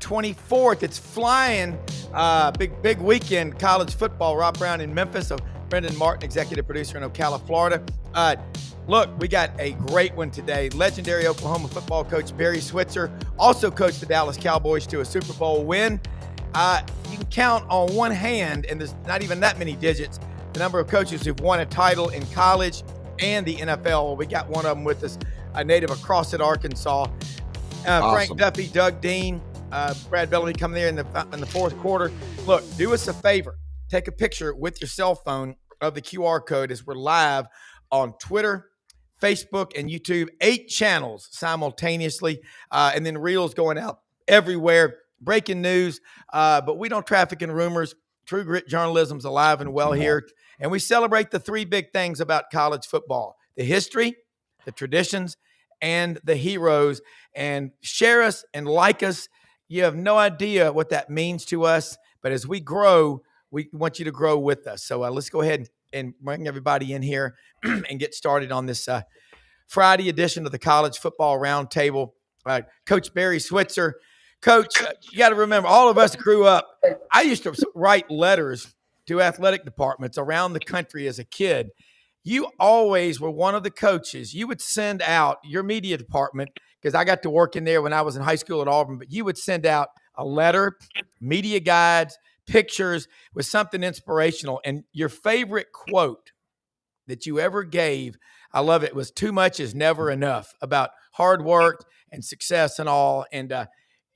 24th. It's flying. Big weekend, college football. Rob Brown in Memphis. So Brendan Martin, executive producer in Ocala, Florida. Look, we got a great one today. Legendary Oklahoma football coach Barry Switzer also coached the Dallas Cowboys to a Super Bowl win. You can count on one hand, and there's not even that many digits, the number of coaches who've won a title in college and the NFL. We got one of them with us, a native of Crossett, Arkansas. Awesome. Frank Duffy, Doug Dean, Brad Bellamy coming there in the fourth quarter. Look, do us a favor. Take a picture with your cell phone of the QR code as we're live on Twitter, Facebook, and YouTube. 8 channels simultaneously, and then reels going out everywhere. Breaking news, but we don't traffic in rumors. True Grit journalism's alive and well here. And we celebrate the 3 big things about college football: the history, the traditions, and the heroes. And share us and like us. You have no idea what that means to us. But as we grow, we want you to grow with us. So let's go ahead and bring everybody in here and get started on this Friday edition of the College Football Roundtable. Coach Barry Switzer. Coach, you got to remember, all of us grew up. I used to write letters to athletic departments around the country as a kid. You always were one of the coaches. You would send out your media department, because I got to work in there when I was in high school at Auburn, but you would send out a letter, media guides, pictures with something inspirational. And your favorite quote that you ever gave, I love it, was "Too much is never enough," about hard work and success and all. And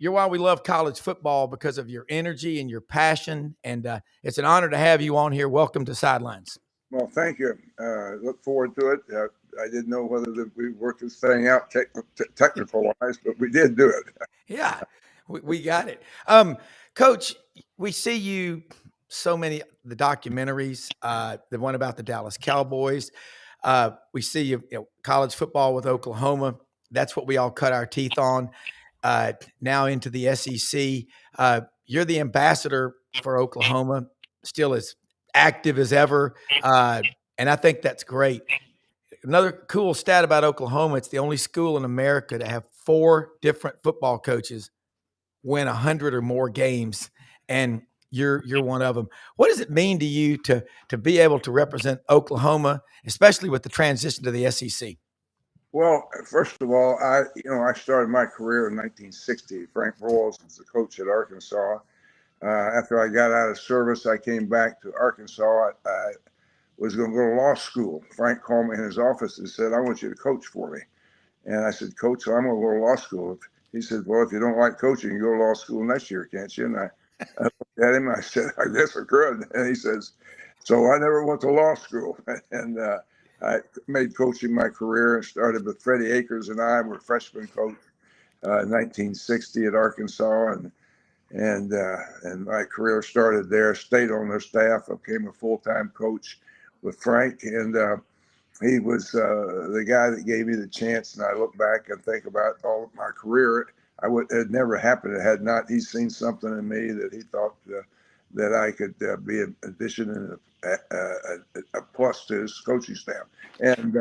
you're why we love college football, because of your energy and your passion. And it's an honor to have you on here. Welcome to Sidelines. Well, thank you. Look forward to it. I didn't know whether we worked this thing out technical-wise, but we did do it. Yeah, we got it. Coach, we see you so many, the documentaries, the one about the Dallas Cowboys. We see you college football with Oklahoma. That's what we all cut our teeth on. Now into the SEC. You're the ambassador for Oklahoma, still as active as ever. And I think that's great. Another cool stat about Oklahoma, it's the only school in America to have 4 different football coaches win 100 or more games. And you're one of them. What does it mean to you to be able to represent Oklahoma, especially with the transition to the SEC? Well, first of all, I started my career in 1960. Frank Broyles was the coach at Arkansas. After I got out of service, I came back to Arkansas. I was going to go to law school. Frank called me in his office and said, "I want you to coach for me." And I said, "Coach, I'm going to go to law school." He said, "Well, if you don't like coaching, you go to law school next year, can't you?" And I looked at him and I said, "I guess I could." And he says, so I never went to law school. And I made coaching my career and started with Freddie Akers, and I were freshman coach in 1960 at Arkansas. And my career started there, stayed on their staff. I became a full-time coach with Frank, and he was the guy that gave me the chance. And I look back and think about all of my career. It never happened had not he seen something in me that he thought that I could be an addition and a plus to his coaching staff. And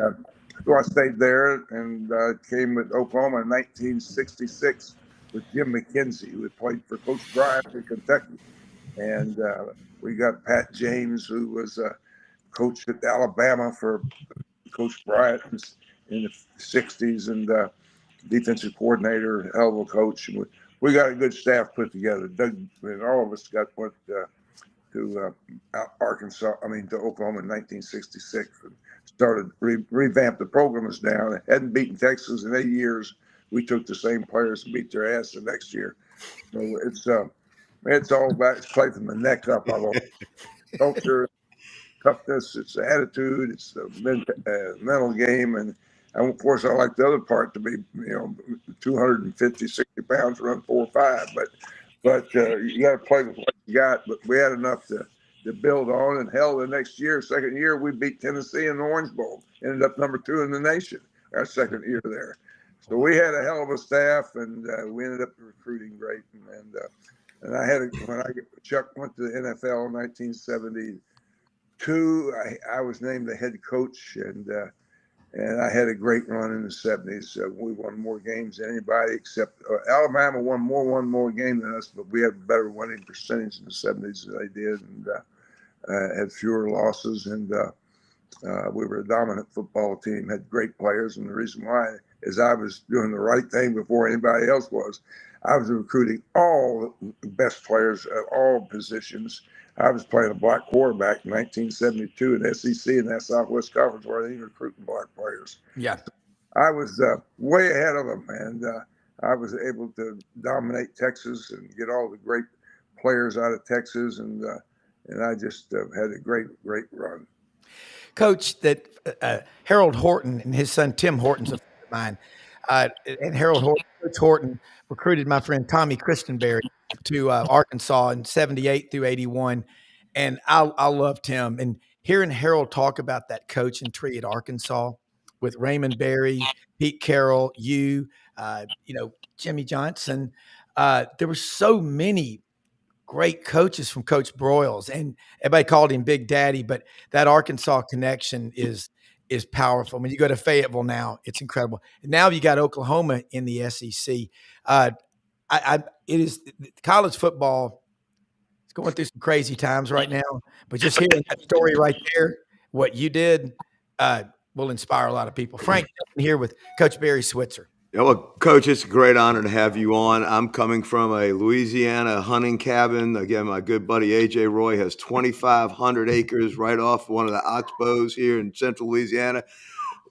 so I stayed there and came with Oklahoma in 1966 with Jim McKenzie, who had played for Coach Bryant in Kentucky. And we got Pat James, who was coach at Alabama for Coach Bryant in the 60s, and defensive coordinator, hell of a coach. And we got a good staff put together. Doug and all of us went to Oklahoma in 1966 and started revamped the program. Was down. It hadn't beaten Texas in 8 years. We took the same players and beat their ass the next year. So it's all about play from the neck up. I love culture, toughness, it's the attitude, it's the mental game, and of course I like the other part to be 250, 60 pounds, run 4.5, but you got to play with what you got. But we had enough to build on, and hell, the next year, second year, we beat Tennessee in the Orange Bowl, ended up number 2 in the nation our second year there. So we had a hell of a staff, and we ended up recruiting great. And when Chuck went to the NFL in 1972, I was named the head coach, and And I had a great run in the 70s. We won more games than anybody except Alabama won more games than us, but we had a better winning percentage in the 70s than they did, and had fewer losses. And we were a dominant football team, had great players. And the reason why is I was doing the right thing before anybody else was. I was recruiting all the best players at all positions. I was playing a black quarterback in 1972 in SEC in that Southwest Conference where they were recruiting black players. Yeah. I was way ahead of them, and I was able to dominate Texas and get all the great players out of Texas, and I just had a great run. Coach, that Harold Horton and his son Tim Horton's a friend of mine. And Harold Horton, Coach Horton recruited my friend Tommy Christenberry to Arkansas in 78 through 81. And I loved him. And hearing Harold talk about that coaching tree at Arkansas with Raymond Berry, Pete Carroll, Jimmy Johnson, there were so many great coaches from Coach Broyles, and everybody called him Big Daddy, but that Arkansas connection is powerful. When you go to Fayetteville now, it's incredible. And now you got Oklahoma in the SEC. It is college football. It's going through some crazy times right now, but just hearing that story right there, what you did, will inspire a lot of people. Frank here with Coach Barry Switzer. Yeah, well, Coach, it's a great honor to have you on. I'm coming from a Louisiana hunting cabin. Again, my good buddy A.J. Roy has 2,500 acres right off one of the oxbows here in central Louisiana.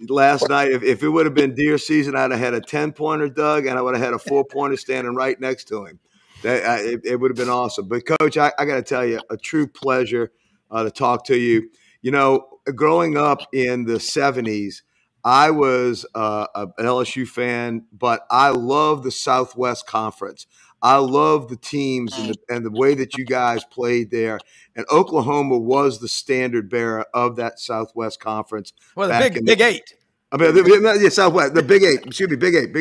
Last night, if it would have been deer season, I'd have had a 10-pointer dug, and I would have had a 4-pointer standing right next to him. It would have been awesome. But, Coach, I got to tell you, a true pleasure to talk to you. You know, growing up in the 70s, I was an LSU fan, but I love the Southwest Conference. I love the teams and the way that you guys played there. And Oklahoma was the standard bearer of that Southwest Conference. Well, the Big Eight. I mean, the Southwest, the Big Eight. Excuse me, Big Eight.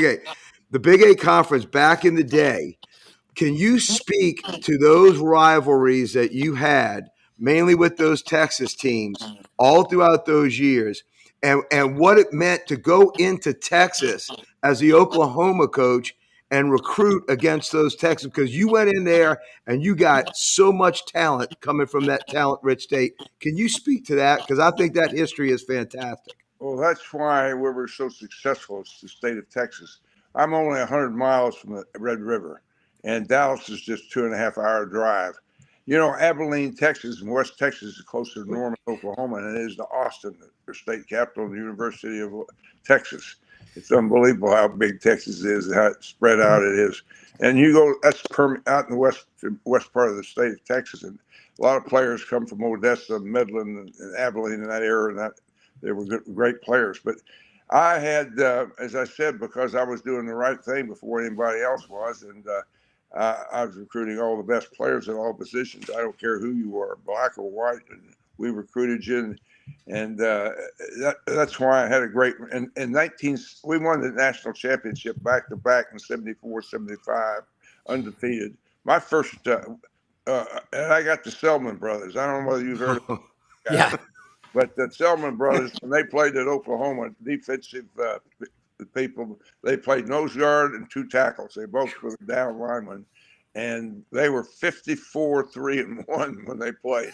The Big Eight Conference back in the day. Can you speak to those rivalries that you had, mainly with those Texas teams, all throughout those years? And what it meant to go into Texas as the Oklahoma coach and recruit against those Texans, because you went in there and you got so much talent coming from that talent-rich state. Can you speak to that? Because I think that history is fantastic. Well, that's why we were so successful as the state of Texas. I'm only 100 miles from the Red River, and Dallas is just 2.5-hour drive. You know, Abilene, Texas, and West Texas is closer to Norman, Oklahoma, than it is to Austin, the state capital of the University of Texas. It's unbelievable how big Texas is and how spread out it is. And you go, that's out in the west part of the state of Texas, and a lot of players come from Odessa, Midland, and Abilene in that area, and that they were great players. But I had, as I said, because I was doing the right thing before anybody else was, and I was recruiting all the best players at all positions. I don't care who you are, black or white. And we recruited you, and that's why I had a great. And we won the national championship back to back in 74, 75, undefeated. My first, and I got the Selman brothers. I don't know whether you've heard of them. Yeah. But the Selman brothers, when they played at Oklahoma, defensive people, they played nose guard and 2 tackles. They both were down linemen, and they were 54-3-1 when they played.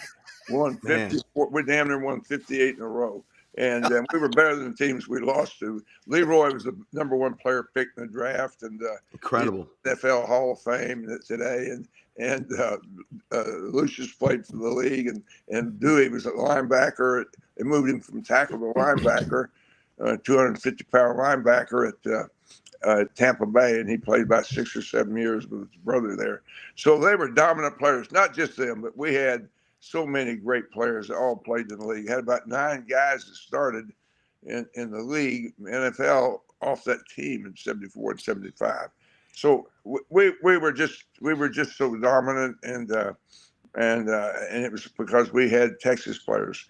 Won 54. We damn near won 58 in a row, and we were better than the teams we lost to. Leroy was the #1 player picked in the draft, and incredible NFL Hall of Fame today, and Lucius played for the league, and Dewey was a linebacker. They moved him from tackle to linebacker. 250-pound linebacker at Tampa Bay, and he played about 6 or 7 years with his brother there. So they were dominant players, not just them, but we had so many great players that all played in the league. Had about 9 guys that started in the league, NFL, off that team in 74 and 75. So we were just so dominant, and it was because we had Texas players.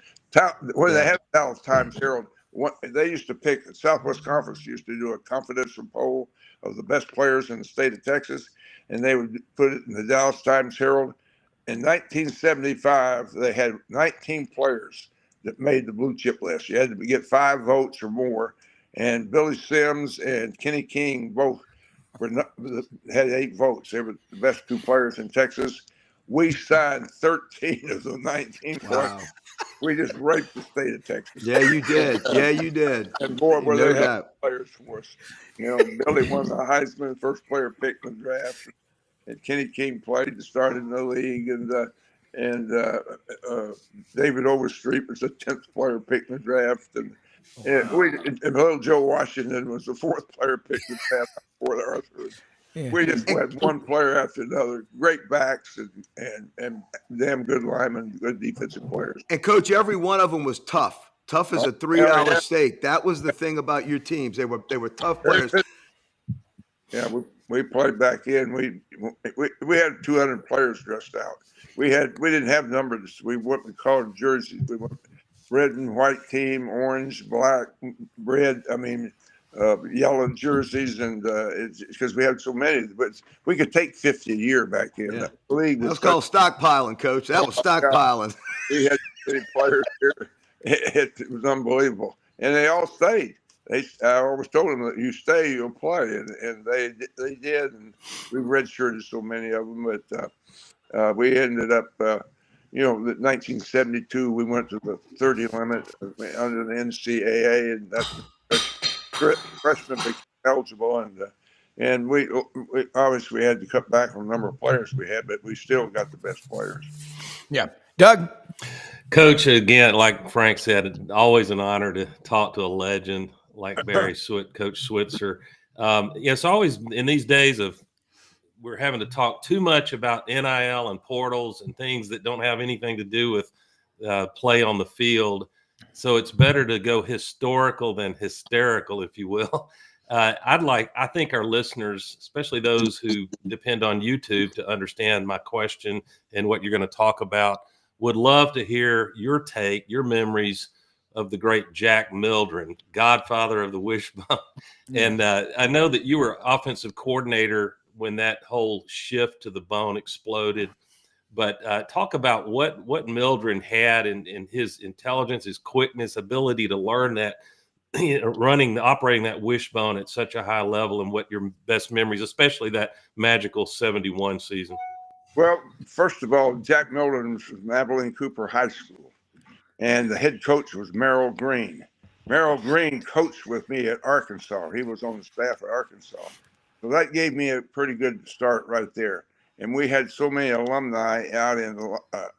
When they had Dallas Times Herald, they used to pick, the Southwest Conference used to do a confidential poll of the best players in the state of Texas, and they would put it in the Dallas Times Herald. In 1975, they had 19 players that made the blue chip list. You had to get 5 votes or more. And Billy Sims and Kenny King both had 8 votes. They were the best 2 players in Texas. We signed 13 of the 19 players. Wow. We just raped the state of Texas. Yeah, you did. Yeah, you did. And boy, were No they had doubt. players for us. Billy won the Heisman, first player picked in the draft. And Kenny King played and started in the league. And David Overstreet was the 10th player picked in the draft. And little Joe Washington was the 4th player picked in the draft before Arthur. Yeah. We just had one player after another, great backs and damn good linemen, good defensive players. And Coach, every one of them was tough. Tough as a $3 steak. That was the thing about your teams. They were tough players. Yeah, we played back in. We had 200 players dressed out. We didn't have numbers. We went with colored jerseys. We went red and white team, orange, black, red. I mean, yellow jerseys, and it's because we had so many. But we could take 50 a year back in. Yeah. The league was called stockpiling, Coach. That was stockpiling. We had so many players here. It was unbelievable, and they all stayed. I always told them that you stay, you'll play, and they did, and we redshirted so many of them. But we ended up, in 1972, we went to the 30 limit under the NCAA, and that's freshmen became eligible, and we obviously had to cut back on the number of players we had, but we still got the best players. Yeah, Doug. Coach, again, like Frank said, always an honor to talk to a legend like Coach Switzer. It's always in these days of we're having to talk too much about NIL and portals and things that don't have anything to do with play on the field. So it's better to go historical than hysterical, if you will. I think our listeners, especially those who depend on YouTube to understand my question and what you're going to talk about, would love to hear your take, your memories of the great Jack Mildren, godfather of the wishbone. And I know that you were offensive coordinator when that whole shift to the bone exploded. But talk about what Mildren had in his intelligence, his quickness, ability to learn that, operating that wishbone at such a high level, and what your best memories, especially that magical 71 season. Well, first of all, Jack Mildren was from Abilene Cooper High School, and the head coach was Merrill Green. Merrill Green coached with me at Arkansas. He was on the staff at Arkansas. So that gave me a pretty good start right there. And we had so many alumni out in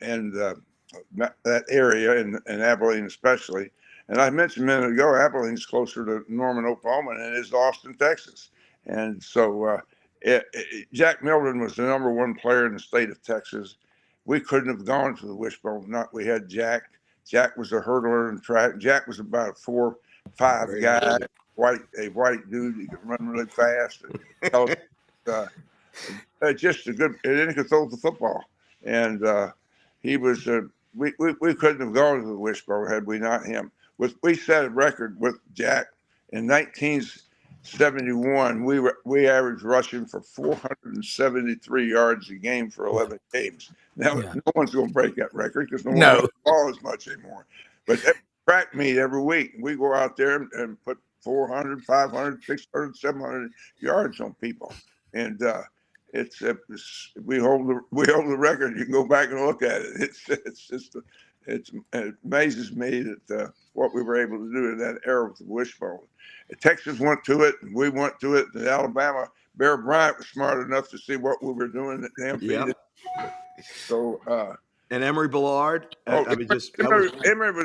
that area, in Abilene especially. And I mentioned a minute ago, Abilene's closer to Norman, Oklahoma than it is to Austin, Texas. And so Jack Mildren was the number 1 player in the state of Texas. We couldn't have gone to the wishbone. We had Jack. Jack was a hurdler in track. Jack was about a 4'5" guy, a white dude. He could run really fast. Just a good, and then he could throw the football. And he was, we couldn't have gone to the wishbone had we not him. We set a record with Jack in 1971. We averaged rushing for 473 yards a game for 11 games. Now, no one's going to break that record because no one runs the ball as much anymore. But track meet every week, we go out there and put 400, 500, 600, 700 yards on people. And we hold the record. You can go back and look at it. It amazes me that what we were able to do in that era with the wishbone. Texas went to it, and we went to it. And Alabama, Bear Bryant was smart enough to see what we were doing. Yep. So and Emory Billard. Emory was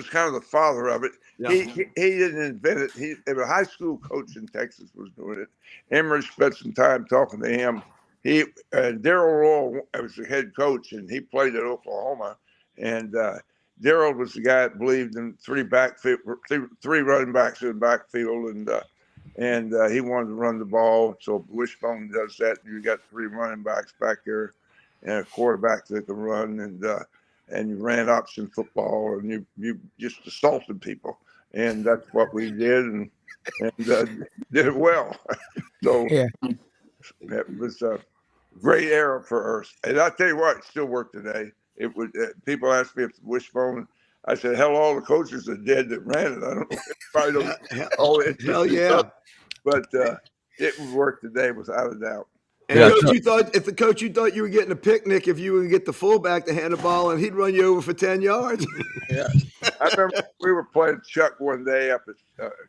kind of the father of it. Yeah. He didn't invent it. A high school coach in Texas was doing it. Emory spent some time talking to him. Darrell Royal was the head coach, and he played at Oklahoma. And Darrell was the guy that believed in three running backs in the backfield, and he wanted to run the ball. So Wishbone does that. You got 3 running backs back there, and a quarterback that can run, and you ran option football, and you just assaulted people, and that's what we did, and did it well. So it was a great era for us. And I tell you what, it still works today. It would. People ask me if the wishbone. I said, hell, all the coaches are dead that ran it. I don't know. Probably don't all Hell yeah. but it would work today without a doubt. And Yeah, coach, Chuck. you thought you were getting a picnic if you would get the fullback to hand the ball and he'd run you over for 10 yards. Yeah, I remember we were playing Chuck one day up at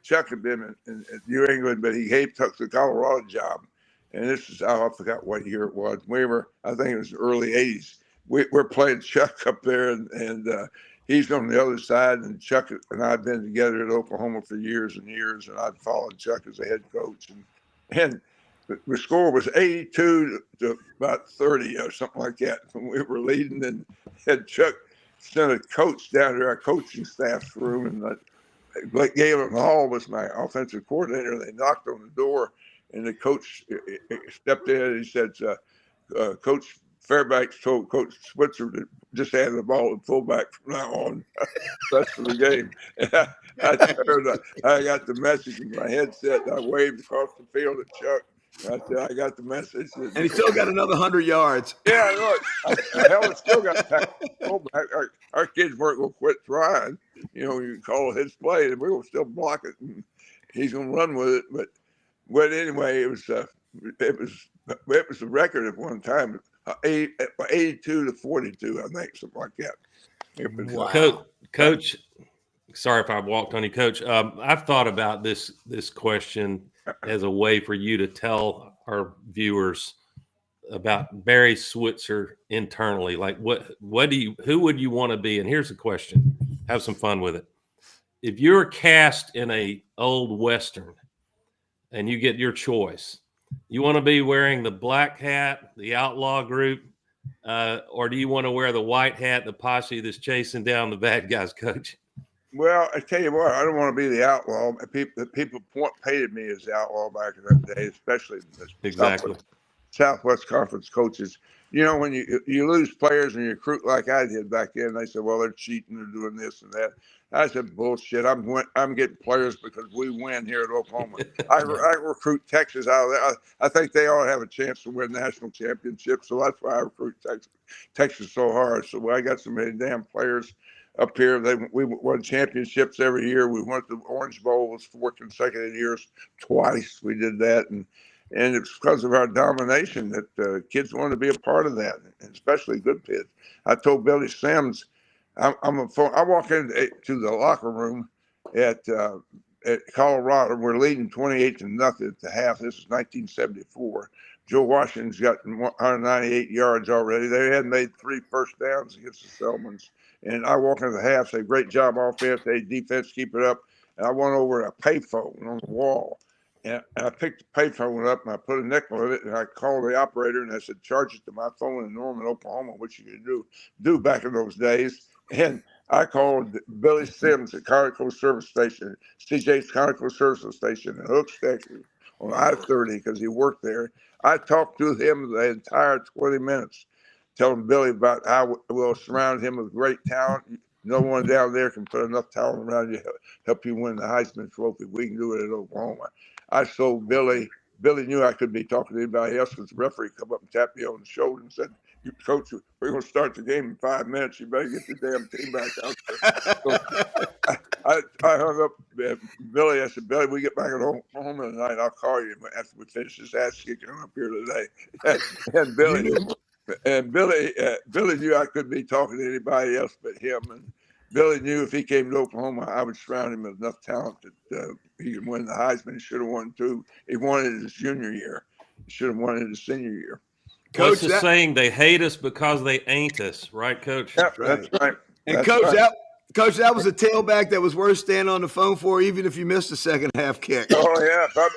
Chuck had been in New England, but he took the Colorado job, and this is I forgot what year it was. I think it was the early '80s. We're playing Chuck up there, and he's on the other side, and Chuck and I've been together at Oklahoma for years and years, and I'd followed Chuck as a head coach, and the score was 82 to about 30 or something like that when we were leading, and had Chuck sent a coach down to our coaching staff's room, and Blake Galen Hall was my offensive coordinator. They knocked on the door, and the coach stepped in and he said, Coach Fairbanks told Coach Switzer to just hand the ball to fullback from now on the rest of the game. I got the message in my headset, and I waved across the field at Chuck. I said, I got the message. And he still got another 100 yards. Yeah, look, hell, it still got tackled. Our kids weren't going to quit trying. You call his play, and we will still block it, and he's going to run with it. But anyway, it was a record at one time, 82 to 42, I think, something like that. Wow. Coach, sorry if I walked on you, Coach. I've thought about this question as a way for you to tell our viewers about Barry Switzer internally. Like, who would you want to be? And here's the question. Have some fun with it. If you're cast in a old Western and you get your choice, you want to be wearing the black hat, the outlaw group, or do you want to wear the white hat, the posse that's chasing down the bad guys, Coach? Well, I tell you what, I don't want to be the outlaw. People painted me as the outlaw back in that day, especially the Southwest Conference coaches. When you lose players and you recruit like I did back then, they said, well, they're cheating, they're doing this and that. I said, bullshit. I'm getting players because we win here at Oklahoma. I recruit Texas out of there. I think they ought to have a chance to win national championships, so that's why I recruit Texas so hard. So I got so many damn players up here. We won championships every year. We went to the Orange Bowl was 4 consecutive years. Twice we did that, and it's because of our domination that kids wanted to be a part of that, and especially good kids. I told Billy Sims, I walk into the locker room at Colorado. We're leading 28-0 at the half. This is 1974. Joe Washington's got 198 yards already. They had made 3 first downs against the Selmans. And I walk into the half, say, great job offense, hey, defense, keep it up. And I went over a payphone on the wall. And I picked the payphone up and I put a nickel in it, and I called the operator and I said, charge it to my phone in Norman, Oklahoma, which you could do back in those days. And I called Billy Sims at Conoco Service Station, CJ's Conoco Service Station in Hook Station on I-30 because he worked there. I talked to him the entire 20 minutes, telling Billy about how we'll surround him with great talent. No one down there can put enough talent around you to help you win the Heisman Trophy. We can do it at Oklahoma. I sold Billy. Billy knew I couldn't be talking to anybody else because the referee come up and tapped me on the shoulder and said, Coach, we're going to start the game in 5 minutes. You better get the damn team back out there. So I hung up Billy. I said, Billy, we get back at home tonight. I'll call you after we finish this ass kicking up here today. And Billy knew I couldn't be talking to anybody else but him. And Billy knew if he came to Oklahoma, I would surround him with enough talent that he could win the Heisman. He should have won 2. He won it his junior year. He should have won it his senior year. Coach, the saying, they hate us because they ain't us, right, Coach? Yeah, that's right. And Coach, that was a tailback that was worth standing on the phone for, even if you missed the second half kick. Oh yeah, I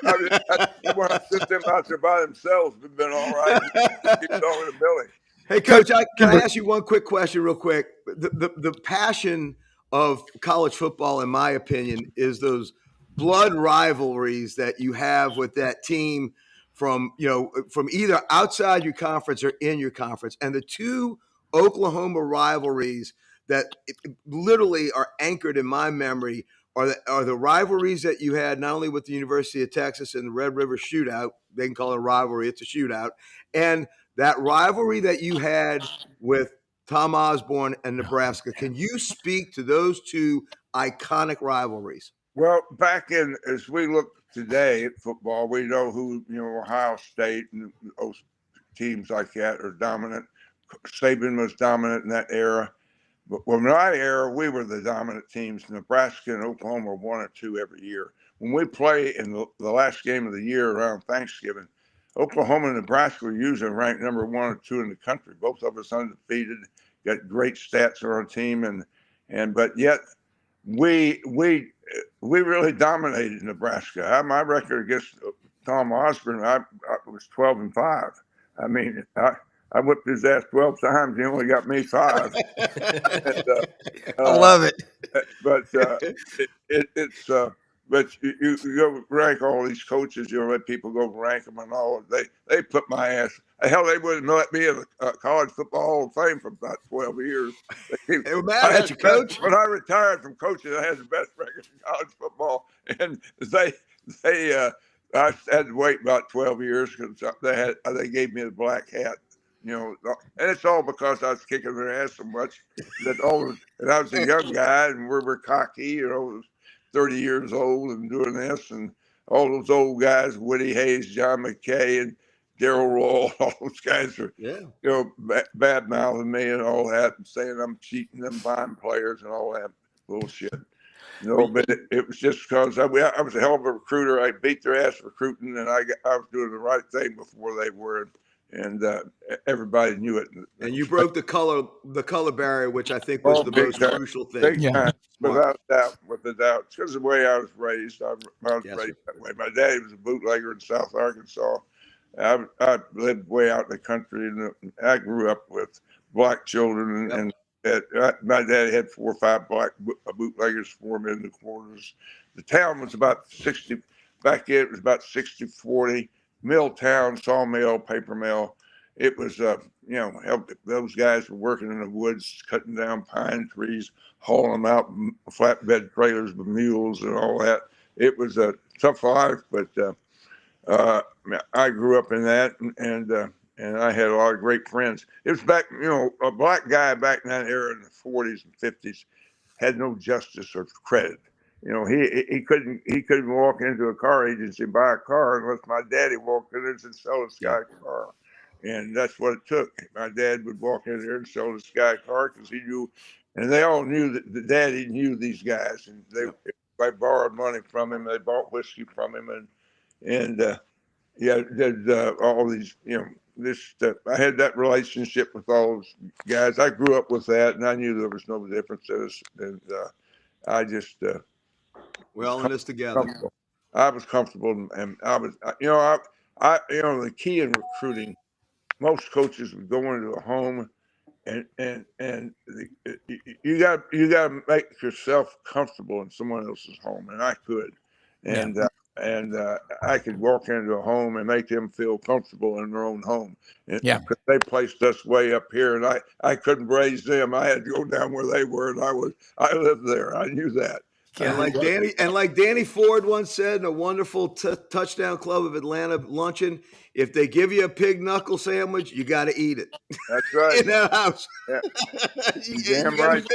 want to sit them out there by themselves. We've been all right. Keep talking to Billy. Hey, Coach, can I ask you one quick question real quick? The passion of college football, in my opinion, is those blood rivalries that you have with that team from either outside your conference or in your conference. And the 2 Oklahoma rivalries that literally are anchored in my memory are the rivalries that you had not only with the University of Texas and the Red River Shootout. They can call it a rivalry. It's a shootout. And that rivalry that you had with Tom Osborne and Nebraska. Can you speak to those two iconic rivalries? Well, as we look today at football, we know who, Ohio State and those teams like that are dominant. Saban was dominant in that era. But in my era, we were the dominant teams. Nebraska and Oklahoma were 1 or 2 every year. When we play in the last game of the year around Thanksgiving, Oklahoma and Nebraska were usually ranked number 1 or 2 in the country. Both of us undefeated, got great stats on our team, but yet we really dominated Nebraska. My record against Tom Osborne, I was 12-5. I mean, I whipped his ass 12 times. He only got me 5. And, I love it. But but you go rank all these coaches. Let people go rank them and all. They put my ass. Hell, they wouldn't let me in the college football Hall of Fame for about 12 years. They were mad at you, coach. When I retired from coaching, I had the best record in college football, and I had to wait about 12 years because they gave me the black hat. And it's all because I was kicking their ass so much and I was a young guy, and we were cocky, 30 years old and doing this, and all those old guys, Woody Hayes, John McKay, and Darrell Royal, all those guys are, bad mouthing me and all that, and saying I'm cheating them buying players and all that bullshit. But it was just because I was a hell of a recruiter. I beat their ass recruiting, and I was doing the right thing before they were. And everybody knew it. And you broke the color barrier, which I think was the most crucial thing. Without doubt. It's because of the way I was raised. I was raised that way. My daddy was a bootlegger in South Arkansas. I lived way out in the country, and I grew up with black children, and my daddy had 4 or 5 black bootleggers for me in the quarters. The town was about 60. Back then, it was about 60-40. Mill town, sawmill, paper mill. It was, those guys were working in the woods, cutting down pine trees, hauling them out, flatbed trailers with mules and all that. It was a tough life, but I grew up in that, and I had a lot of great friends. It was back, a black guy back in that era in the 40s and 50s had no justice or credit. He couldn't walk into a car agency and buy a car unless my daddy walked in there and sell this guy a car. And that's what it took. My dad would walk in there and sell this guy a car because he knew, and they all knew that the daddy knew these guys, and they borrowed money from him. They bought whiskey from him, and did all these, this stuff. I had that relationship with all those guys. I grew up with that, and I knew there was no differences, and I just. We're all in this together. I was comfortable, and I was, the key in recruiting, most coaches would go into a home, and you got to make yourself comfortable in someone else's home, and I could, and I could walk into a home and make them feel comfortable in their own home. Because they placed us way up here, and I couldn't raise them. I had to go down where they were, and I lived there. I knew that. And like Danny Ford once said in a wonderful Touchdown Club of Atlanta luncheon, if they give you a pig knuckle sandwich, you got to eat it. That's right. In that house. Yeah. Damn right.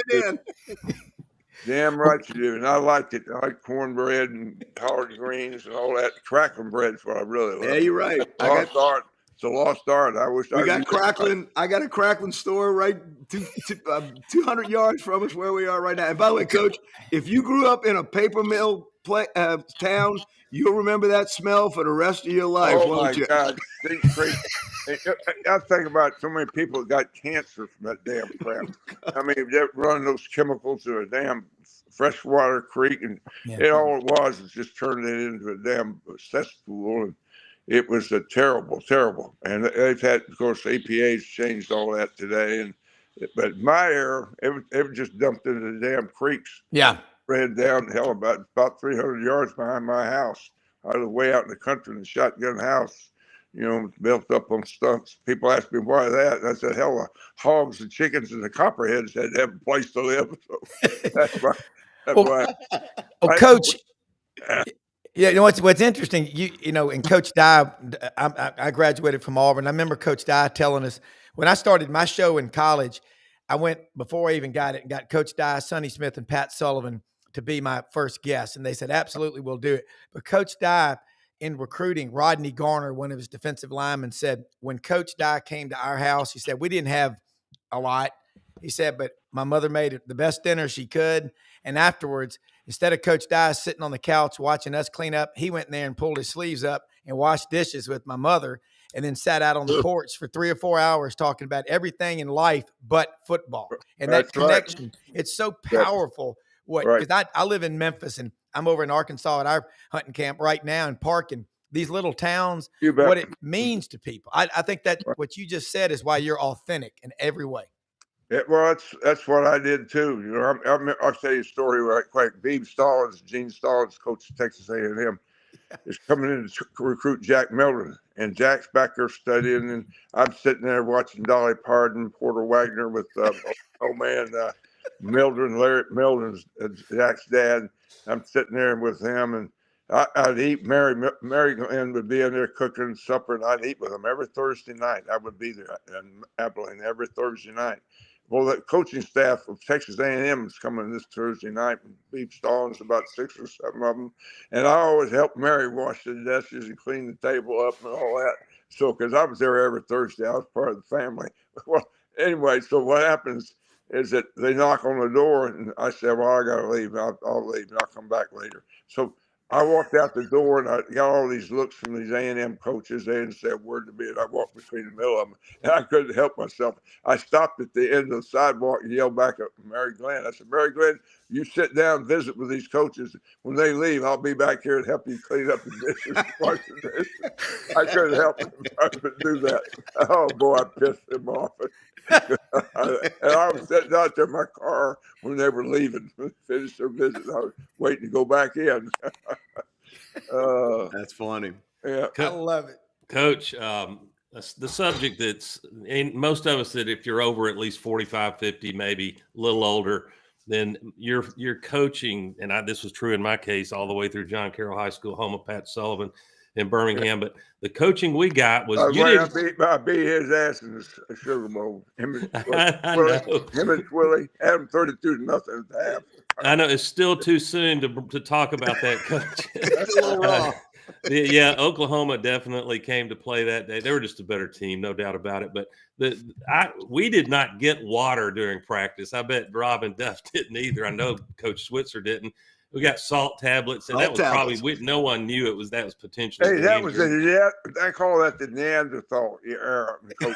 Damn right you do. And I liked it. I like cornbread and collard greens and all that. Crackling bread is what I really love. Yeah, you're right. It's a lost art. I got a crackling store right 200 yards from us where we are right now. And by the way, Coach, if you grew up in a paper mill town, you'll remember that smell for the rest of your life, won't you? Oh, my God. I think about so many people that got cancer from that damn crap. I mean, they're running those chemicals to a damn freshwater creek, and all it was just turning it into a damn cesspool. And it was a terrible. And they've had, of course, APA's changed all that today. But my era, it was just dumped into the damn creeks. Yeah. Ran down hell about 300 yards behind my house. I was way out in the country in a shotgun house, built up on stumps. People asked me why that. And I said, hell, the hogs and chickens and the copperheads had to have a place to live. So that's why. Well, Coach. Yeah, what's interesting, and Coach Dye, I graduated from Auburn. I remember Coach Dye telling us when I started my show in college, I went before I even got it and got Coach Dye, Sonny Smith, and Pat Sullivan to be my first guest. And they said, absolutely, we'll do it. But Coach Dye, in recruiting, Rodney Garner, one of his defensive linemen, said, when Coach Dye came to our house, he said, we didn't have a lot. He said, but my mother made the best dinner she could. And afterwards, instead of Coach Dye sitting on the couch watching us clean up, he went in there and pulled his sleeves up and washed dishes with my mother, and then sat out on the porch for 3 or 4 hours talking about everything in life but football. And that connection, it's so powerful. Because I live in Memphis, and I'm over in Arkansas at our hunting camp right now and parking these little towns, what it means to people. I think that what you just said is why you're authentic in every way. Yeah, well, that's what I did too. You know, I'll tell you a story right quick. Gene Stallings, coach of Texas A&M, is coming in to recruit Jack Mildren, and Jack's back there studying, and I'm sitting there watching Dolly Parton, Porter Wagner with Mildren, Larry Mildren's Jack's dad. I'm sitting there with him, and I'd eat. Mary Glenn would be in there cooking supper, and I'd eat with them every Thursday night. I would be there in Abilene every Thursday night. Well, the coaching staff of Texas A&M is coming this Thursday night. Beef Stallings, about 6 or 7 of them, and I always help Mary wash the dishes and clean the table up and all that. So, because I was there every Thursday, I was part of the family. Well, anyway, so what happens is that they knock on the door, and I said, "Well, I got to leave. I'll leave, and I'll come back later." So I walked out the door, and I got all these looks from these A&M coaches. They didn't say a word to me, and I walked between the middle of them, and I couldn't help myself. I stopped at the end of the sidewalk and yelled back at Mary Glenn. I said, "Mary Glenn, you sit down and visit with these coaches. When they leave, I'll be back here and help you clean up the dishes, wash the dishes." I couldn't help but do that. Oh, boy, I pissed them off. And I was sitting out there in my car when they were leaving, finished their visit. I was waiting to go back in. That's funny. Yeah, I love it, Coach. The subject that's in most of us, that if you're over at least 45, 50, maybe a little older, then you're coaching. And this was true in my case all the way through John Carroll High School, home of Pat Sullivan in Birmingham. But the coaching we got was I beat his ass in the Sugar Bowl. Him and Willie had him 32-0 at the half. I know it's still too soon to talk about that, Coach. That's a little raw. Yeah, Oklahoma definitely came to play that day. They were just a better team, no doubt about it. But we did not get water during practice. I bet Rob and Duff didn't either. I know Coach Switzer didn't. We got salt tablets, and that was probably no one knew that was potentially. Hey, that was I call that the Neanderthal era. Coach.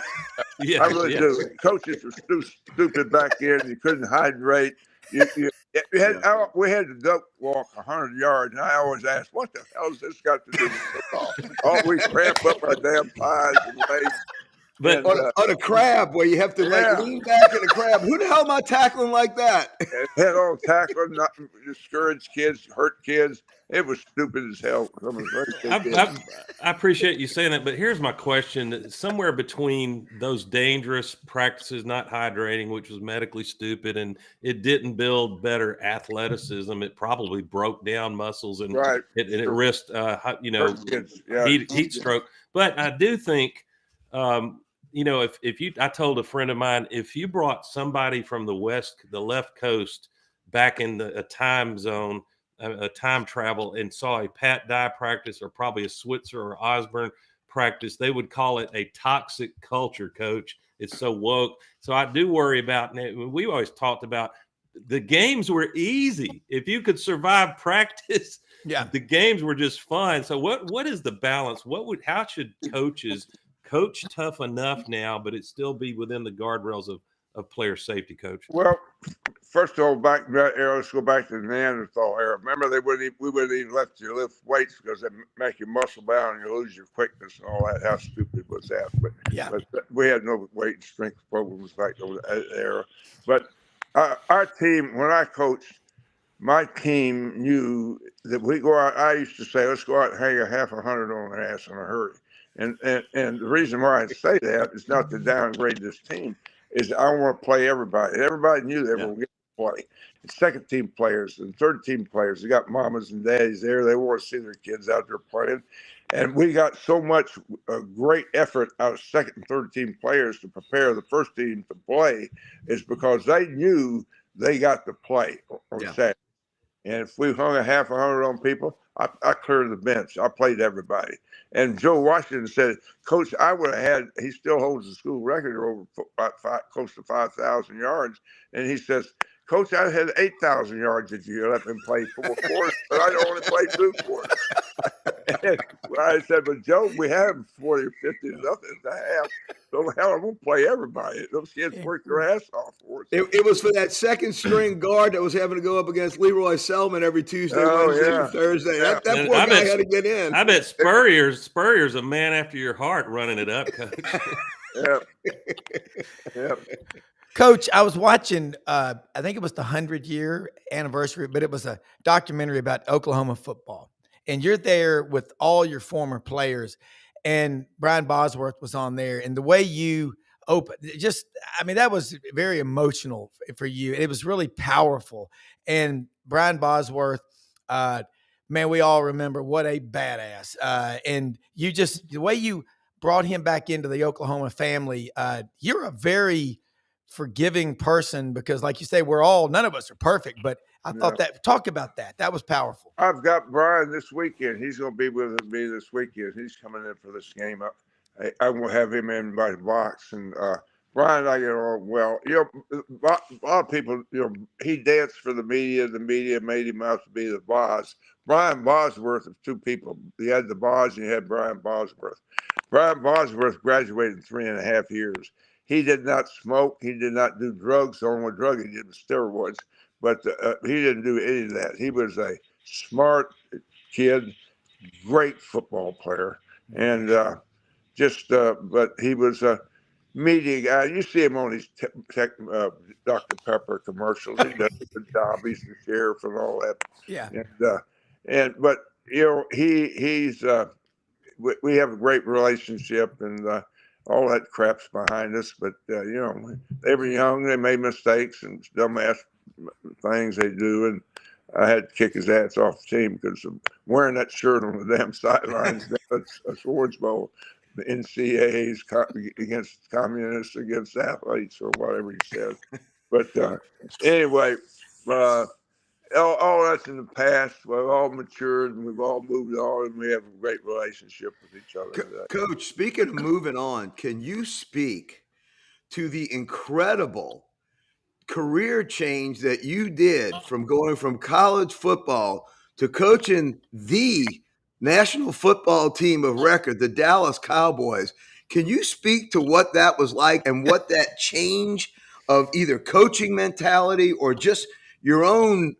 Yeah, I really do. Coaches were stupid back then. You couldn't hydrate. We had to duck walk 100 yards, and I always asked, "What the hell has this got to do with football?" Oh, we cramp up our damn thighs and legs. But on a crab where you have to lean back in a crab, who the hell am I tackling like that? Head on tackling, not discourage kids, hurt kids. It was stupid as hell. I appreciate you saying that, but here's my question. Somewhere between those dangerous practices, not hydrating, which was medically stupid, and it didn't build better athleticism, it probably broke down muscles and it risked, heat stroke. But I do think, I told a friend of mine, if you brought somebody from the left coast back in a time zone, a time travel, and saw a Pat Dye practice or probably a Switzer or Osborne practice, they would call it a toxic culture, Coach. It's so woke. So I do worry about, we always talked about the games were easy. If you could survive practice, the games were just fun. So what is the balance? How should coaches coach tough enough now, but it still be within the guardrails of player safety, Coach? Well, first of all, back in that era, let's go back to the Neanderthal era. Remember, we wouldn't even let you lift weights because they make you muscle bound and you lose your quickness and all that. How stupid was that? But we had no weight and strength programs back in that era. But our team, when I coached, my team knew that we go out. I used to say, let's go out and hang a half 100 on their ass in a hurry. And the reason why I say that is not to downgrade this team, is I want to play everybody. And everybody knew they were going to play. The second team players and third team players, they got mamas and daddies there. They want to see their kids out there playing. And we got so much great effort out of second and third team players to prepare the first team to play, is because they knew they got to play on Saturday. And if we hung a half 100 on people, I cleared the bench. I played everybody. And Joe Washington said, Coach, I would have had, he still holds the school record over close to 5,000 yards. And he says, Coach, I had 8,000 yards if you let me play 4 quarters, but I only played 2 quarters. And I said, but Joe, we have 40 or 50 nothing to half. So hell, I'm going to play everybody. Those kids worked their ass off for us. It was for that second string guard that was having to go up against Leroy Selman every Tuesday, Wednesday, and Thursday. Yeah. That poor guy had to get in. I bet Spurrier's a man after your heart running it up, Coach. Yeah. Coach, I was watching, I think it was the 100-year anniversary, but it was a documentary about Oklahoma football. And you're there with all your former players. And Brian Bosworth was on there. And the way you opened, that was very emotional for you. It was really powerful. And Brian Bosworth, man, we all remember what a badass. And the way you brought him back into the Oklahoma family, you're a very forgiving person, because like you say, none of us are perfect, but I thought talk about that. That was powerful. I've got Brian this weekend. He's going to be with me this weekend. He's coming in for this game. I will have him in by the box. And Brian and I get along well. You know, a lot of people, you know, he danced for the media. The media made him out to be the boss. Brian Bosworth of 2 people. You had the boss and you had Brian Bosworth. Brian Bosworth graduated in 3.5 years. He did not smoke. He did not do drugs. The only drug he did was steroids. But he didn't do any of that. He was a smart kid, great football player, and but he was a media guy. You see him on these Dr. Pepper commercials. He does a good job. He's the sheriff and all that. Yeah. But you know, he's we have a great relationship, and all that crap's behind us. But you know, they were young. They made mistakes and dumbass things they do, and I had to kick his ass off the team because of wearing that shirt on the damn sidelines. That's a Swords Bowl, the NCAAs against communists, against athletes, or whatever he says. But anyway, all that's in the past. We've all matured and we've all moved on, and we have a great relationship with each other today. Coach, speaking of moving on, can you speak to the incredible career change that you did from going from college football to coaching the national football team of record, the Dallas Cowboys? Can you speak to what that was like and what that change of either coaching mentality or just your own,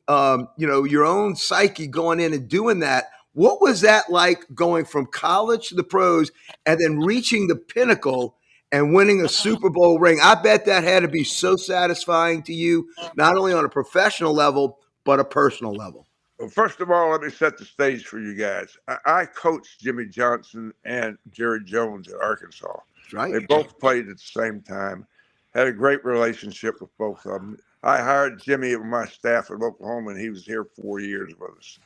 your own psyche going in and doing that? What was that like, going from college to the pros and then reaching the pinnacle and winning a Super Bowl ring? I bet that had to be so satisfying to you, not only on a professional level, but a personal level. Well, first of all, let me set the stage for you guys. I coached Jimmy Johnson and Jerry Jones at Arkansas. That's right. They both played at the same time, had a great relationship with both of them. I hired Jimmy on my staff at Oklahoma, and he was here 4 years with us.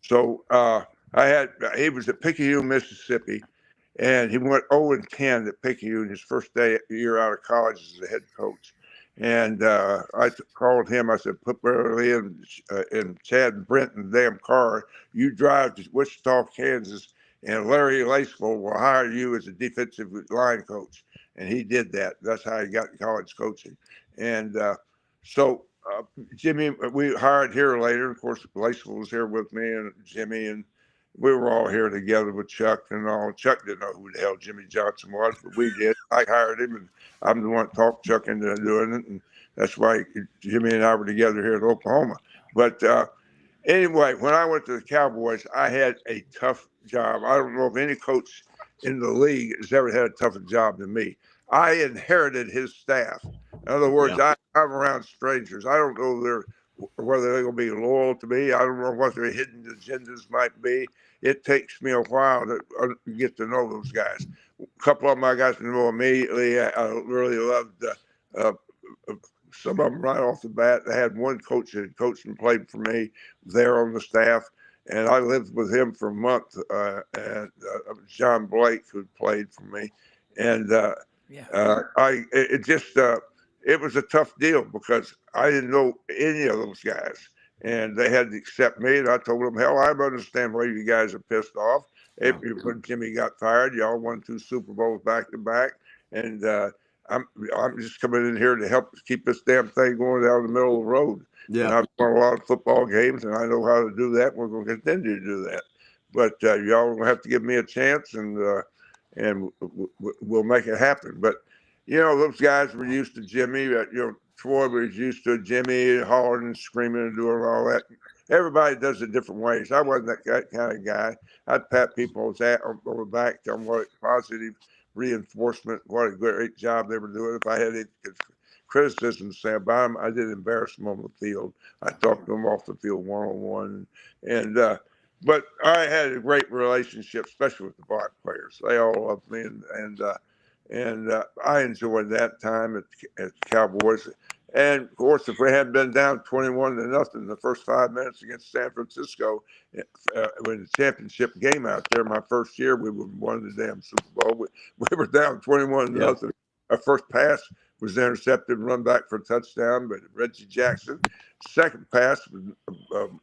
So he was at Picayune, Mississippi, and he went 0-10 at Picayune his first year out of college as the head coach. And I called him. I said, put Beverly and Chad and Brent in the damn car. You drive to Wichita, Kansas, and Larry Laceville will hire you as a defensive line coach. And he did that. That's how he got college coaching. And so Jimmy, we hired here later. Of course, Laceville was here with me and Jimmy, and we were all here together with Chuck and all. Chuck didn't know who the hell Jimmy Johnson was, but we did. I hired him, and I'm the one that talked Chuck into doing it, and that's why Jimmy and I were together here at Oklahoma. But anyway, when I went to the Cowboys, I had a tough job. I don't know if any coach in the league has ever had a tougher job than me. I inherited his staff. In other words, I'm around strangers. I don't know whether they're going to be loyal to me. I don't know what their hidden agendas might be. It takes me a while to get to know those guys. A couple of them I got to know immediately. I really loved some of them right off the bat. I had one coach that had coached and played for me there on the staff, and I lived with him for a month. And John Blake, who played for me, and it was a tough deal because I didn't know any of those guys, and they had to accept me. And I told them, hell, I understand why you guys are pissed off. When Jimmy got fired, y'all won 2 Super Bowls back to back, and I'm just coming in here to help keep this damn thing going down the middle of the road. Yeah. And I've won a lot of football games, and I know how to do that. We're going to continue to do that. But y'all will have to give me a chance, and we'll make it happen. But, those guys were used to Jimmy. Troy was used to Jimmy hollering and screaming and doing all that. Everybody does it different ways. I wasn't that kind of guy. I'd pat people on the back, tell them what positive reinforcement, what a great job they were doing. If I had any criticism to say about them, I didn't embarrass them on the field. I talked to them off the field one-on-one. But I had a great relationship, especially with the black players. They all loved me, and I enjoyed that time at the Cowboys. And of course, if we hadn't been down 21-0 the first 5 minutes against San Francisco, when the championship game out there, my first year, we would have won the damn Super Bowl. We were down 21-0. Yep. Our first pass was intercepted and run back for a touchdown, but Reggie Jackson. Second pass,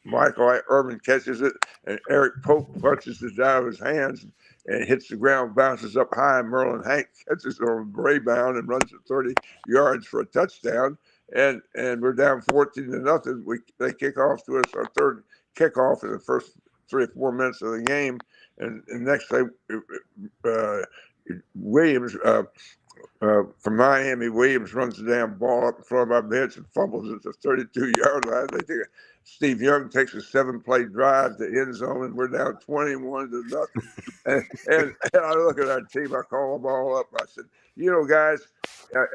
Michael Irvin catches it, and Eric Pope punches it out of his hands and hits the ground, bounces up high, and Merlin Hank catches it on a bound and runs it 30 yards for a touchdown. And we're down 14-0. They kick off to us our third kickoff in the first 3 or 4 minutes of the game, and next thing, Williams from Miami, Williams runs the damn ball up in front of our bench and fumbles at the 32-yard line. Steve Young takes a 7-play drive to end zone, and we're down 21-0. And I look at our team. I call them all up. I said, guys,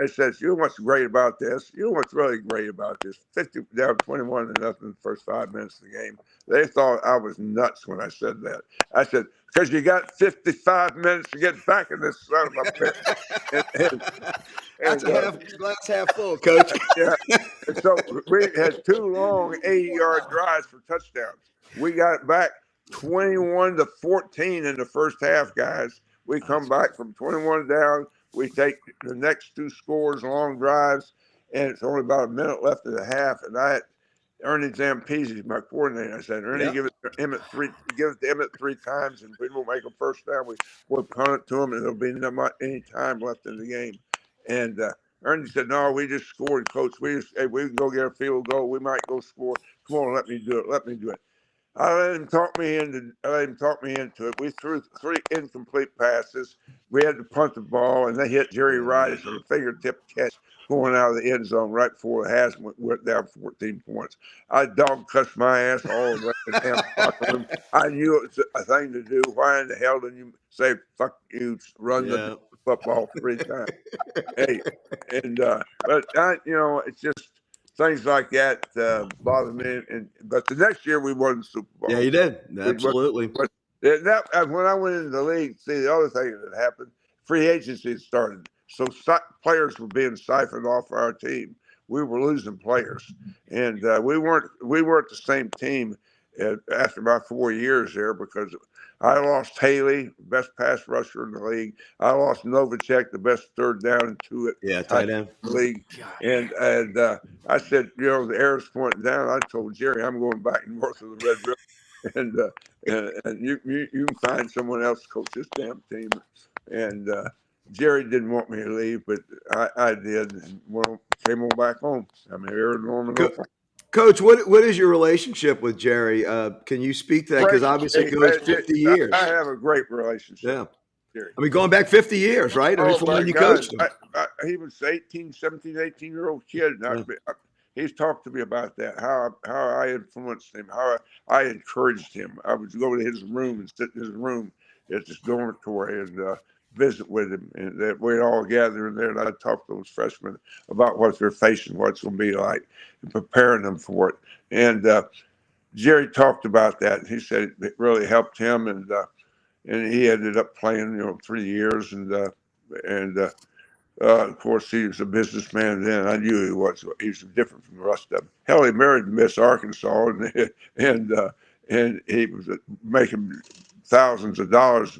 it says, what's great about this? What's really great about this? 50 down 21-0 in the first 5 minutes of the game. They thought I was nuts when I said that. I said, because you got 55 minutes to get back in this son of a bitch. That's a glass half full, Coach. Yeah. And so we had 2 long 80-yard drives for touchdowns. We got back 21-14 in the first half, guys. We come back from 21 down. We take the next 2 scores, long drives, and it's only about a minute left in the half. And I had Ernie Zampese, my coordinator. I said, Ernie, give it to Emmett 3 times, and if we don't make a first down, we'll punt it to him, and there'll be not any time left in the game. And Ernie said, no, we just scored, Coach. We can go get a field goal. We might go score. Come on, let me do it. I let him talk me into it. We threw 3 incomplete passes. We had to punt the ball, and they hit Jerry Rice on a fingertip catch going out of the end zone right before the half went down 14 points. I dog cussed my ass all the way to the locker room. I knew it was a thing to do. Why in the hell didn't you say, fuck you, run the football 3 times? Hey, and but it's just things like that bother me. But the next year we won the Super Bowl. Yeah, you did. Absolutely. When I went into the league, see, the other thing that happened, free agency had started. So players were being siphoned off our team. We were losing players, and we weren't the same team after about 4 years there, because I lost Haley, best pass rusher in the league. I lost Novacek, the best third down and 2 tight end league. And I said, the air's pointing down. I told Jerry, I'm going back north of the Red River, and you can find someone else to coach this damn team. And Jerry didn't want me to leave, but I did, and came on back home. I'm here in Norman. Coach, what is your relationship with Jerry? Can you speak to that? Because obviously it goes 50 years. I have a great relationship. Yeah. Jerry. I mean, going back 50 years, right? I mean, from when you coached him. He was 18-year-old kid. He's talked to me about that, how I influenced him, how I encouraged him. I would go to his room and sit in his room at this dormitory and visit with him, and that we'd all gather in there, and I'd talk to those freshmen about what they're facing, what it's going to be like, and preparing them for it. And Jerry talked about that. He said it really helped him, and he ended up playing, 3 years, and of course he was a businessman then. I knew he was. He was different from the rest of them. Hell, he married Miss Arkansas, and and he was making thousands of dollars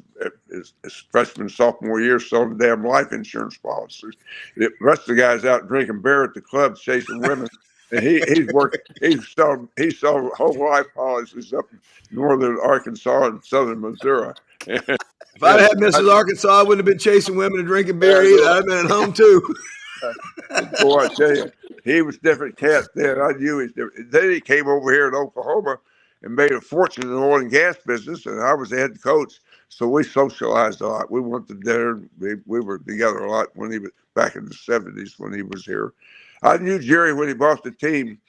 his freshman, sophomore year, selling damn life insurance policies. The rest of the guys out drinking beer at the club, chasing women. And he sold whole life policies up in northern Arkansas and southern Missouri. If I'd had Mrs. Arkansas, I wouldn't have been chasing women and drinking beer either. I'd have been at home too. Boy, I tell you, he was different cat then. I knew he was different. Then he came over here to Oklahoma and made a fortune in the oil and gas business, and I was the head coach. So we socialized a lot. We went to dinner. We were together a lot when he was back in the 70s when he was here. I knew Jerry when he bought the team.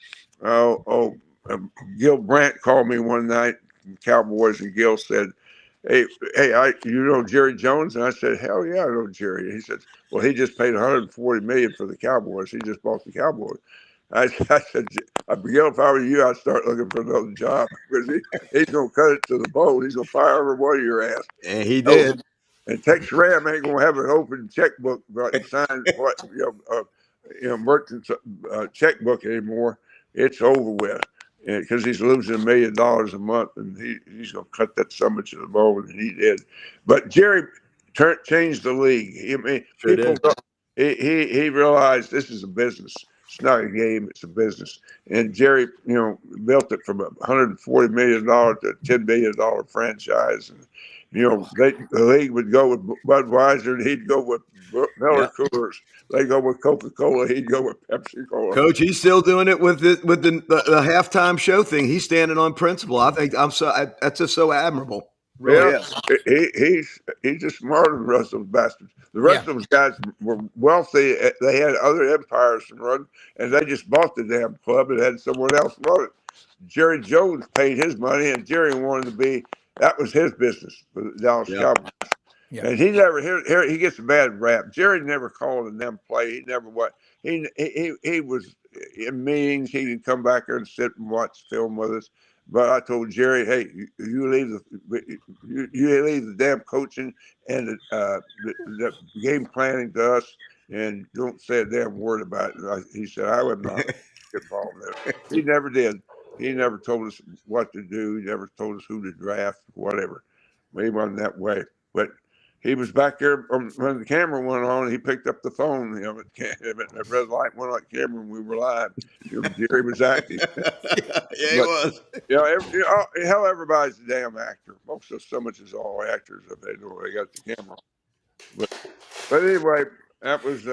Gil Brandt called me one night from Cowboys, and Gil said, Hey, you know Jerry Jones? And I said, hell yeah, I know Jerry. He said, well, he just paid $140 million for the Cowboys. He just bought the Cowboys. I said, Gil, if I were you, I'd start looking for another job because he's going to cut it to the bone. He's going to fire every one of your ass. And he did. And Tex Ram ain't going to have an open checkbook, but sign merchant's checkbook anymore. It's over with. Because he's losing $1 million a month, and he's going to cut that sum to the bone, and he did. But Jerry changed the league. He realized this is a business. It's not a game. It's a business. And Jerry, built it from $140 million to a $10 billion franchise. And the league would go with Budweiser, and he'd go with Miller Coolers. They go with Coca-Cola. He'd go with Pepsi-Cola. Coach, he's still doing it with the halftime show thing. He's standing on principle. I think that's just so admirable. Really he's just smarter than the rest of those bastards. The rest of those guys were wealthy. They had other empires to run, and they just bought the damn club and had someone else run it. Jerry Jones paid his money, and Jerry wanted to be. That was his business for the Dallas Cowboys. Yeah. And he never he gets a bad rap. Jerry never called in them play. He never what he was in meetings. He could come back there and sit and watch film with us. But I told Jerry, hey, you leave the damn coaching and the game planning to us, and don't say a damn word about it. He said I would not get involved in it. He never did. He never told us what to do. He never told us who to draft, whatever. He wasn't that way. But he was back there when the camera went on. He picked up the phone. The red light went on the camera, and we were live. Jerry was acting. He was. Hell, everybody's a damn actor. Most of so much is all actors if they know they got the camera. But anyway, that was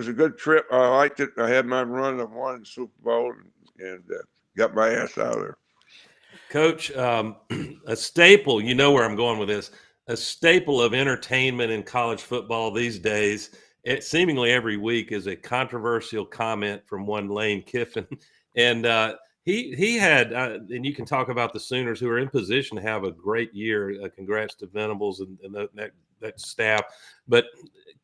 a good trip. I liked it. I had my run. I won the Super Bowl and got my ass out of there. Coach, a staple. You know where I'm going with this. A staple of entertainment in college football these days, seemingly every week, is a controversial comment from one Lane Kiffin. And he had, and you can talk about the Sooners who are in position to have a great year. Congrats to Venables and that staff. But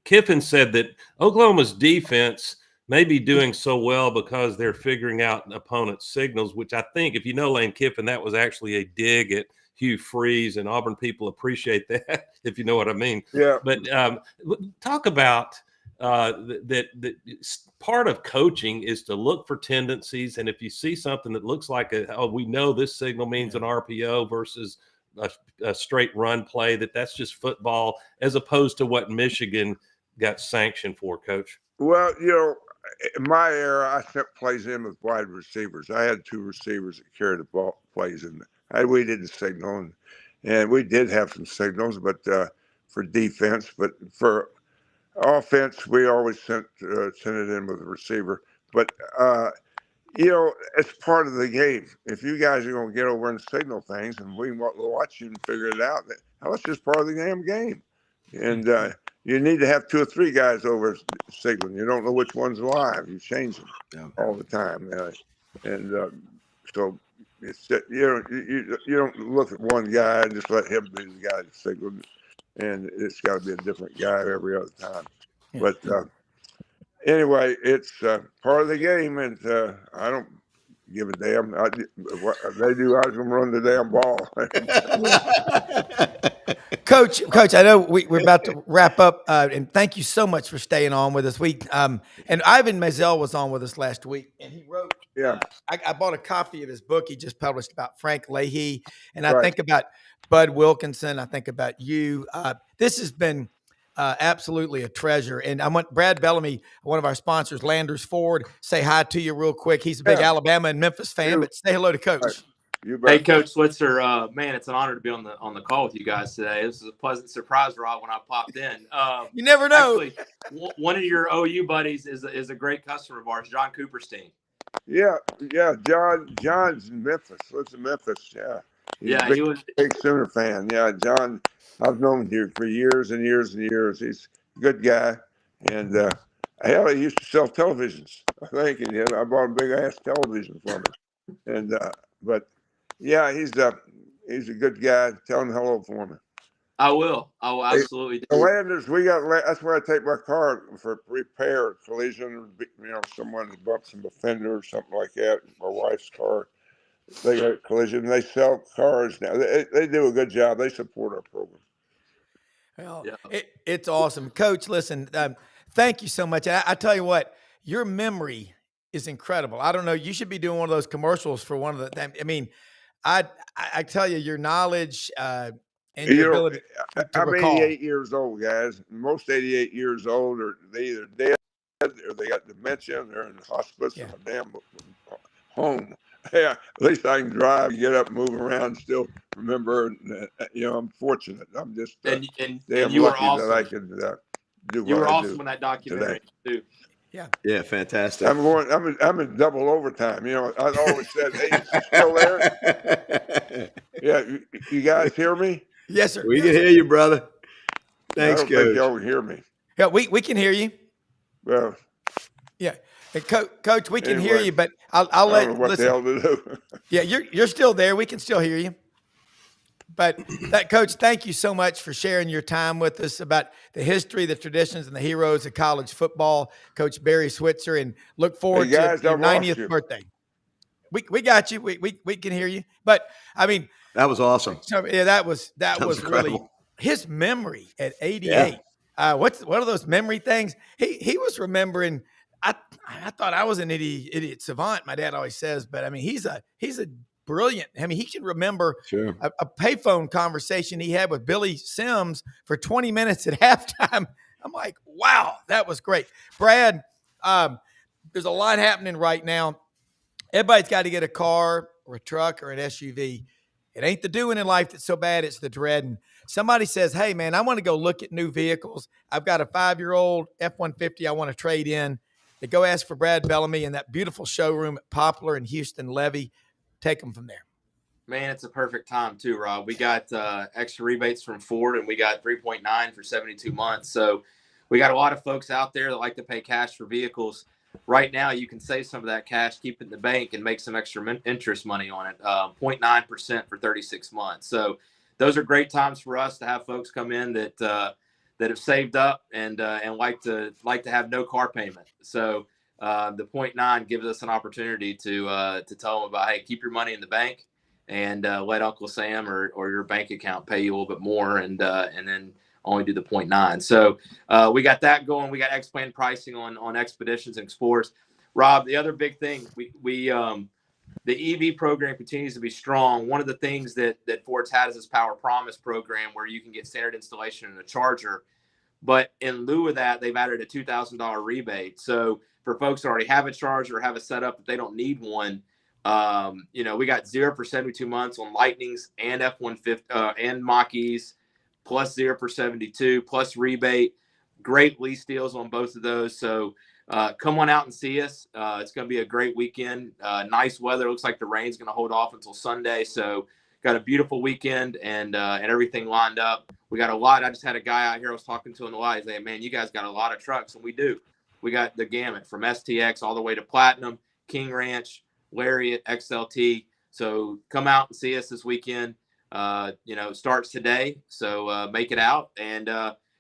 Kiffin said that Oklahoma's defense may be doing so well because they're figuring out opponent's signals, which I think, if you know Lane Kiffin, that was actually a dig at Hugh Freeze, and Auburn people appreciate that, if you know what I mean. Yeah. But talk about that part of coaching is to look for tendencies, and if you see something that looks like we know this signal means an RPO versus a straight run play, that's just football, as opposed to what Michigan got sanctioned for, Coach. Well, in my era, I sent plays in with wide receivers. I had two receivers that carried the ball plays in. We didn't signal, and we did have some signals, but for defense. But for offense, we always sent it in with a receiver. But it's part of the game. If you guys are going to get over and signal things, and we watch you and figure it out, that's just part of the damn game. And you need to have 2 or 3 guys over signaling. You don't know which one's live. You change them all the time, so. It's you don't look at one guy and just let him be the guy that's signaling, and it's got to be a different guy every other time. Yeah. But anyway, it's part of the game, and I don't give a damn. What they do, I was going to run the damn ball. Coach, I know we're about to wrap up, and thank you so much for staying on with us. And Ivan Mazel was on with us last week, and he wrote Yeah. I bought a copy of his book he just published about Frank Leahy, and I Right. think about Bud Wilkinson. I think about you. This has been absolutely a treasure. And I want Brad Bellamy, one of our sponsors, Landers Ford, say hi to you real quick. He's a big Alabama and Memphis fan, but say hello to Coach. Right. You bet. Hey, Coach Switzer, man, it's an honor to be on the call with you guys today. This is a pleasant surprise, Rob, when I popped in. You never know. Actually, one of your OU buddies is a great customer of ours, John Cooperstein. Yeah. John's in Memphis. Lives in Memphis. Yeah. He was a big Sooner fan. Yeah, John, I've known him for years and years and years. He's a good guy. And hell, he used to sell televisions, I think. And I bought a big ass television from him. And but yeah, he's a good guy. Tell him hello for me. I will absolutely do. The Landers, that's where I take my car for repair, collision, someone bumps some fender or something like that. My wife's car, they got a collision. They sell cars now. They do a good job. They support our program. Well, it's awesome. Coach, listen, thank you so much. I tell you what, your memory is incredible. I don't know. You should be doing one of those commercials for one of the, I mean, I tell you, your knowledge and your ability to recall. I'm 88 years old, guys. Most 88 years old are they either dead or they got dementia and they're in the hospice or a damn home. Yeah, at least I can drive, get up, move around, still remember. I'm fortunate. I'm just and damn you were lucky awesome. that I can do what you were I awesome do in that documentary today. too. Yeah, fantastic. I'm in double overtime. I always said, "Hey, is he still there?" Yeah, you guys hear me? Yes, sir. We can hear you, brother. Thanks, I don't think Coach. y'all can hear me. Yeah, we can hear you. Well, yeah, and Coach, we can hear Anyway, you, but I'll I let don't know what listen. the hell to do. Yeah, you're still there. We can still hear you. But Coach, thank you so much for sharing your time with us about the history, the traditions, and the heroes of college football, Coach Barry Switzer, and look forward Hey, guys, to your I lost 90th you. birthday. We got you. We can hear you. But I mean, That was awesome. yeah, that was really incredible. his memory at 88. Yeah. What are those memory things? He was remembering. I thought I was an idiot savant. My dad always says, but I mean, he's a brilliant. I mean, he can remember a payphone conversation he had with Billy Sims for 20 minutes at halftime. I'm like, wow, that was great. Brad, there's a lot happening right now. Everybody's got to get a car or a truck or an SUV. It ain't the doing in life that's so bad, it's the dreading. Somebody says, hey, man, I want to go look at new vehicles. I've got a 5-year-old F-150 I want to trade in. They go ask for Brad Bellamy in that beautiful showroom at Poplar and Houston Levy. Take them from there. Man, it's a perfect time too, Rob. We got extra rebates from Ford, and we got 3.9 for 72 months. So we got a lot of folks out there that like to pay cash for vehicles. Right now, you can save some of that cash, keep it in the bank, and make some extra interest money on it, 0.9% for 36 months. So those are great times for us to have folks come in that have saved up and like to have no car payment. So the 0.9 gives us an opportunity to tell them about, hey, keep your money in the bank and let Uncle Sam or your bank account pay you a little bit more, and then only do the 0.9. So we got that going. We got X-Plan pricing on Expeditions and Explorers. Rob, the other big thing, we the EV program continues to be strong. One of the things that Ford's had is this Power Promise program where you can get standard installation and a charger. But in lieu of that, they've added a $2,000 rebate. So for folks that already have a charger or have a setup that they don't need one, we got 0 for 72 months on Lightnings and F-150 and Mach-E's, plus 0 for 72, plus rebate. Great lease deals on both of those. So come on out and see us. It's going to be a great weekend. Nice weather. Looks like the rain's going to hold off until Sunday. So got a beautiful weekend and everything lined up. We got a lot. I just had a guy out here I was talking to on the line. He's like, man, you guys got a lot of trucks. And we do. We got the gamut from STX all the way to Platinum, King Ranch, Lariat, XLT. So come out and see us this weekend. It starts today. So make it out. And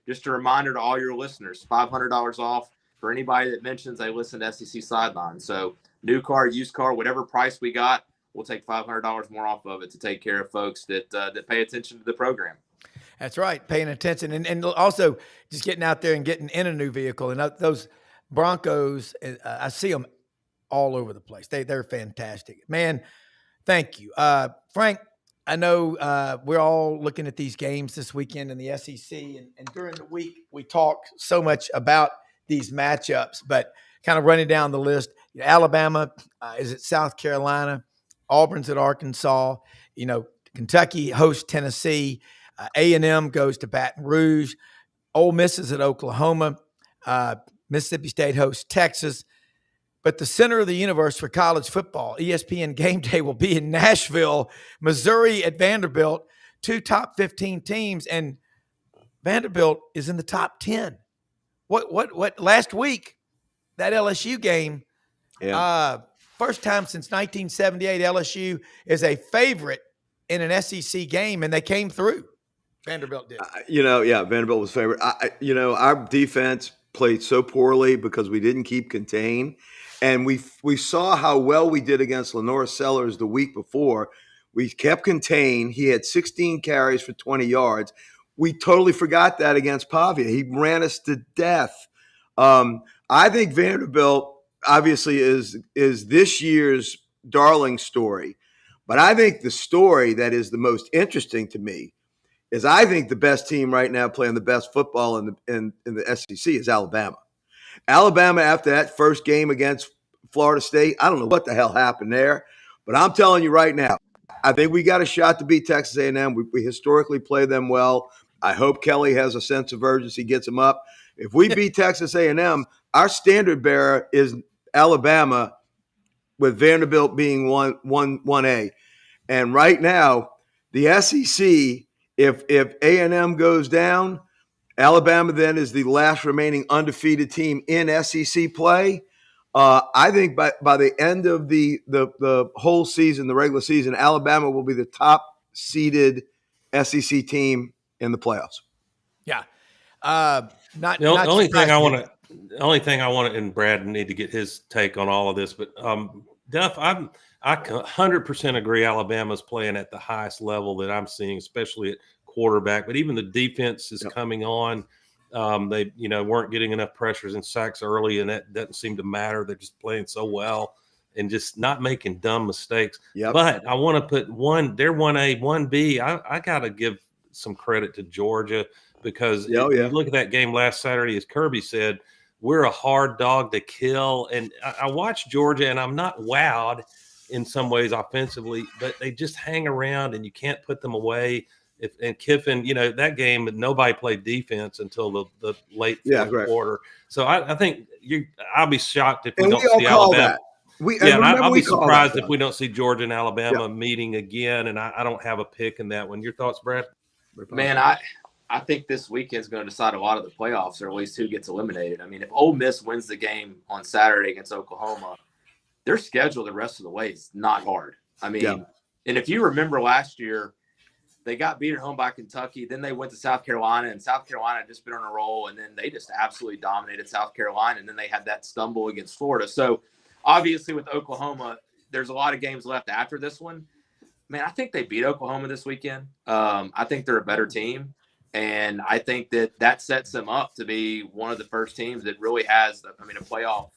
just a reminder to all your listeners, $500 off for anybody that mentions they listen to SEC Sideline. So new car, used car, whatever price we got, we'll take $500 more off of it to take care of folks that pay attention to the program. That's right, paying attention. And also just getting out there and getting in a new vehicle. And those Broncos, I see them all over the place. They're fantastic, man. Thank you, Frank. I know we're all looking at these games this weekend in the SEC, and during the week we talk so much about these matchups, but kind of running down the list, Alabama is at South Carolina, Auburn's at Arkansas, Kentucky hosts Tennessee, A&M goes to Baton Rouge, Ole Miss is at Oklahoma, Mississippi State hosts Texas. But the center of the universe for college football, ESPN Game Day, will be in Nashville, Missouri at Vanderbilt, 2 top 15 teams, and Vanderbilt is in the top 10. What last week, that LSU game, first time since 1978, LSU is a favorite in an SEC game, and they came through. Vanderbilt did. Vanderbilt was favorite. Our defense played so poorly because we didn't keep contain. And we saw how well we did against Lenore Sellers the week before. We kept contained. He had 16 carries for 20 yards. We totally forgot that against Pavia. He ran us to death. I think Vanderbilt obviously is this year's darling story. But I think the story that is the most interesting to me is I think the best team right now playing the best football in the SEC is Alabama. Alabama, after that first game against Florida State, I don't know what the hell happened there, but I'm telling you right now, I think we got a shot to beat Texas A&M. We historically play them well. I hope Kelly has a sense of urgency, gets them up. If we beat Texas A&M, our standard bearer is Alabama, with Vanderbilt being 1A. And right now, the SEC, if A&M goes down, Alabama then is the last remaining undefeated team in SEC play. I think by the end of the whole season, the regular season, Alabama will be the top seeded SEC team in the playoffs. Yeah. The only thing I want to, and Brad need to get his take on all of this, but Duff, I 100% agree. Alabama's playing at the highest level that I'm seeing, especially at quarterback, but even the defense is coming on. They weren't getting enough pressures and sacks early, and that doesn't seem to matter. They're just playing so well and just not making dumb mistakes. Yep. But I want to put they're 1A, 1B. I got to give some credit to Georgia, because you look at that game last Saturday, as Kirby said, we're a hard dog to kill. And I watched Georgia, and I'm not wowed in some ways offensively, but they just hang around and you can't put them away. And Kiffin, that game, nobody played defense until the late fourth quarter. So I think I'll be shocked if we don't see Alabama. I'll be surprised if we don't see Georgia and Alabama meeting again. And I don't have a pick in that one. Your thoughts, Brad? Man, I think this weekend is going to decide a lot of the playoffs, or at least who gets eliminated. I mean, if Ole Miss wins the game on Saturday against Oklahoma, their schedule the rest of the way is not hard. I mean, and if you remember last year, they got beat at home by Kentucky. Then they went to South Carolina, and South Carolina had just been on a roll, and then they just absolutely dominated South Carolina, and then they had that stumble against Florida. So, obviously, with Oklahoma, there's a lot of games left after this one. Man, I think they beat Oklahoma this weekend. I think they're a better team, and I think that sets them up to be one of the first teams that really has, a playoff,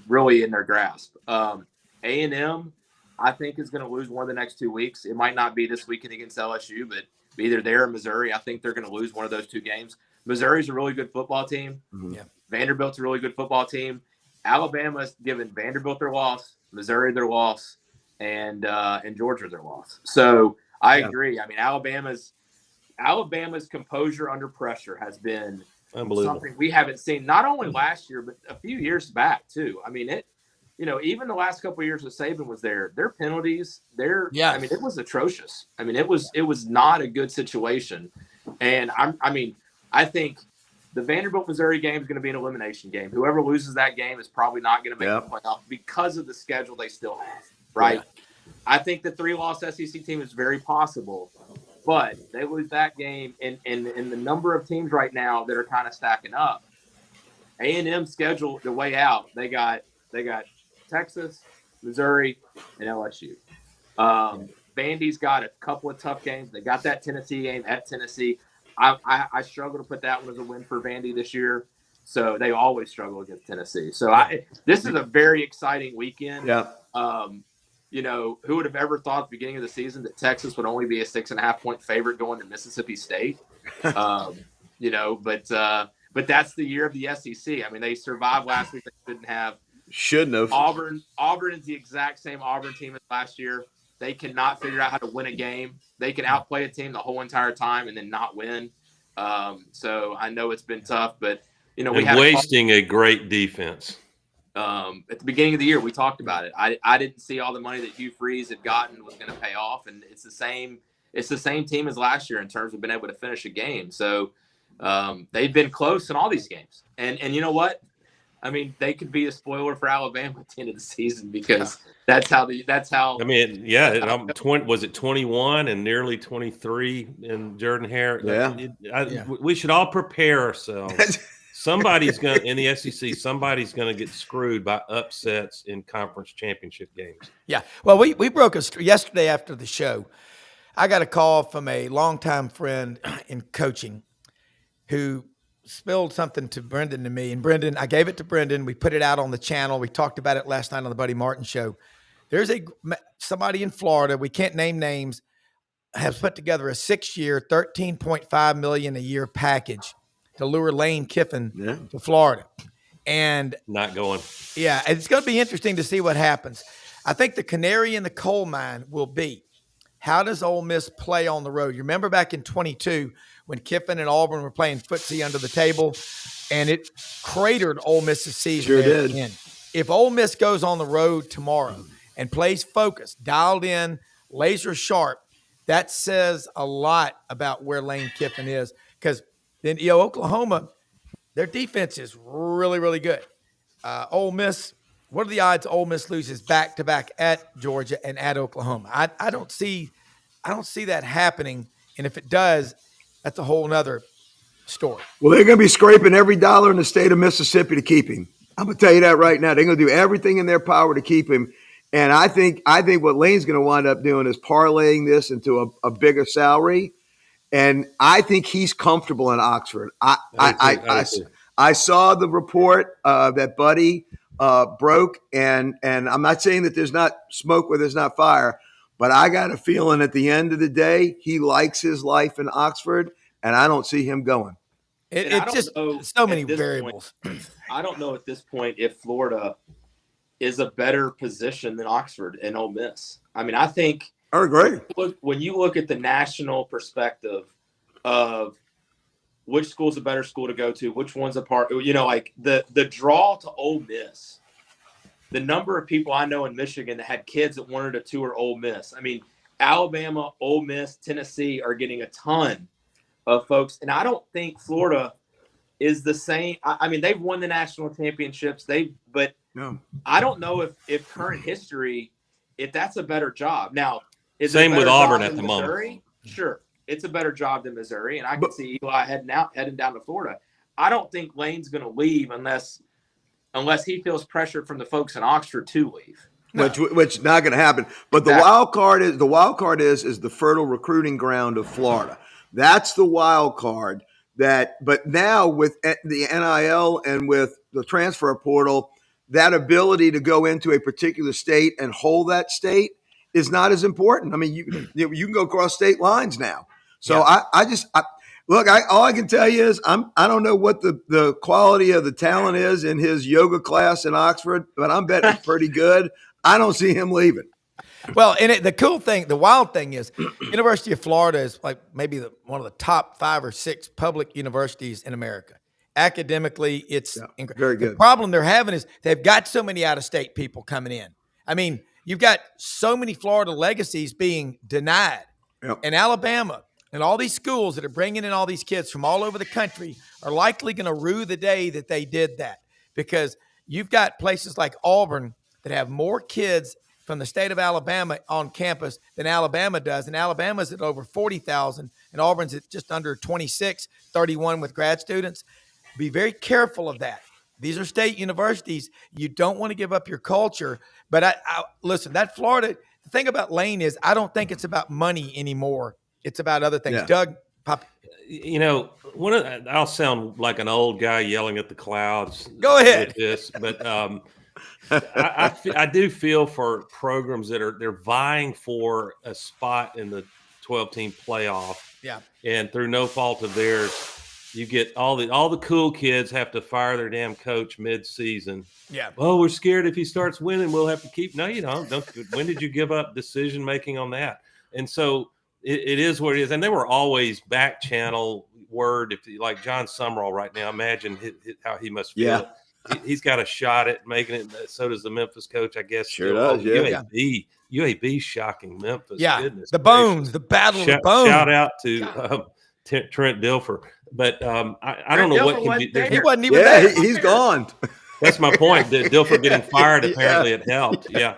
really in their grasp. A&M, I think, is going to lose one of the next 2 weeks. It might not be this weekend against LSU, but either there or Missouri. I think they're going to lose one of those 2 games. Missouri's a really good football team. Mm-hmm. Yeah. Vanderbilt's a really good football team. Alabama's given Vanderbilt their loss, Missouri their loss, and Georgia their loss. So I agree. I mean, Alabama's composure under pressure has been something we haven't seen, not only last year, but a few years back too. I mean, even the last couple of years that Saban was there, their penalties, it was atrocious. I mean, it was not a good situation. And I think the Vanderbilt Missouri game is going to be an elimination game. Whoever loses that game is probably not going to make the playoff because of the schedule they still have. Right. Yeah. I think the 3-loss SEC team is very possible, but they lose that game, and the number of teams right now that are kind of stacking up. A&M schedule the way out. They got Texas, Missouri, and LSU. Vandy's got a couple of tough games. They got that Tennessee game at Tennessee. I struggle to put that one as a win for Vandy this year. So they always struggle against Tennessee. So this is a very exciting weekend. Yeah. Who would have ever thought at the beginning of the season that Texas would only be a 6.5-point favorite going to Mississippi State? But that's the year of the SEC. I mean, they survived last week. They shouldn't have. Auburn is the exact same Auburn team as last year. They cannot figure out how to win a game. They can outplay a team the whole entire time and then not win. So I know it's been tough, but we had wasting a great defense. At the beginning of the year, we talked about it. I didn't see all the money that Hugh Freeze had gotten was going to pay off, and it's the same team as last year in terms of being able to finish a game. So they've been close in all these games, and you know what? I mean, they could be a spoiler for Alabama at the end of the season because that's how. I mean, yeah. Was it 21 and nearly 23 in Jordan Hare? Yeah. We should all prepare ourselves. Somebody's going to, in the SEC, somebody's going to get screwed by upsets in conference championship games. Yeah. Well, we broke yesterday after the show. I got a call from a longtime friend in coaching who spilled something to Brendan and me. And Brendan, I gave it to Brendan. We put it out on the channel. We talked about it last night on the Buddy Martin show. There's somebody in Florida, we can't name names, has put together a 6-year, $13.5 million a year package to lure Lane Kiffin to Florida. And not going. Yeah, it's going to be interesting to see what happens. I think the canary in the coal mine will be, how does Ole Miss play on the road? You remember back in 22 when Kiffin and Auburn were playing footsie under the table, and it cratered Ole Miss's season. Sure did. Again. If Ole Miss goes on the road tomorrow and plays focused, dialed in, laser sharp, that says a lot about where Lane Kiffin is. Because then, Oklahoma, their defense is really, really good. Ole Miss, what are the odds Ole Miss loses back-to-back at Georgia and at Oklahoma? I don't see that happening. And if it does, that's a whole nother story. Well, they're going to be scraping every dollar in the state of Mississippi to keep him. I'm going to tell you that right now. They're going to do everything in their power to keep him. And I think what Lane's going to wind up doing is parlaying this into a bigger salary. And I think he's comfortable in Oxford. I saw the report that Buddy broke, and I'm not saying that there's not smoke where there's not fire, but I got a feeling at the end of the day, he likes his life in Oxford, and I don't see him going. It's just so many variables. I don't know at this point if Florida is a better position than Oxford and Ole Miss. I mean, I think I agree. When you look at the national perspective of which school's a better school to go to, which one's a part, like the draw to Ole Miss, the number of people I know in Michigan that had kids that wanted to tour Ole Miss. I mean, Alabama, Ole Miss, Tennessee are getting a ton of folks. And I don't think Florida is the same. I mean, they've won the national championships. But I don't know if current history, if that's a better job. Now, same with Auburn at the moment. Sure. It's a better job than Missouri. And I can see Eli heading down to Florida. I don't think Lane's going to leave unless he feels pressure from the folks in Oxford to leave. No. Which not going to happen. But the wild card is the fertile recruiting ground of Florida. That's the wild card. But now with the NIL and with the transfer portal, that ability to go into a particular state and hold that state is not as important. I mean, you can go across state lines now. So all I can tell you is I don't know what the quality of the talent is in his yoga class in Oxford, but I'm betting it's pretty good. I don't see him leaving. Well, and the wild thing is, University of Florida is like maybe one of the top 5 or 6 public universities in America. Academically, it's very good. The problem they're having is they've got so many out-of-state people coming in. I mean, you've got so many Florida legacies being denied. Yep. And Alabama and all these schools that are bringing in all these kids from all over the country are likely going to rue the day that they did that, because you've got places like Auburn that have more kids from the state of Alabama on campus than Alabama does. And Alabama's at over 40,000 and Auburn's at just under 26, 31 with grad students. Be very careful of that. These are state universities. You don't want to give up your culture. But listen, that Florida, the thing about Lane is I don't think it's about money anymore. It's about other things. Yeah. Doug, You know, I'll sound like an old guy yelling at the clouds. Go ahead. With this, but I do feel for programs that they're vying for a spot in the 12-team playoff. Yeah. And through no fault of theirs, you get all the cool kids have to fire their damn coach mid-season. Yeah. Well, we're scared if he starts winning, we'll have to keep. No, you don't. When did you give up decision making on that? And so it is what it is. And they were always back channel word. If like John Summerall right now, imagine how he must feel. Yeah. He's got a shot at making it. So does the Memphis coach, I guess. Sure does. UAB shocking Memphis. Yeah. Goodness The gracious. Bones, the battle of the Bones. Shout out to Trent Dilfer. But I don't know what can be. He wasn't even there. He's gone. That's my point. Dilfer getting fired, apparently it helped. Yeah.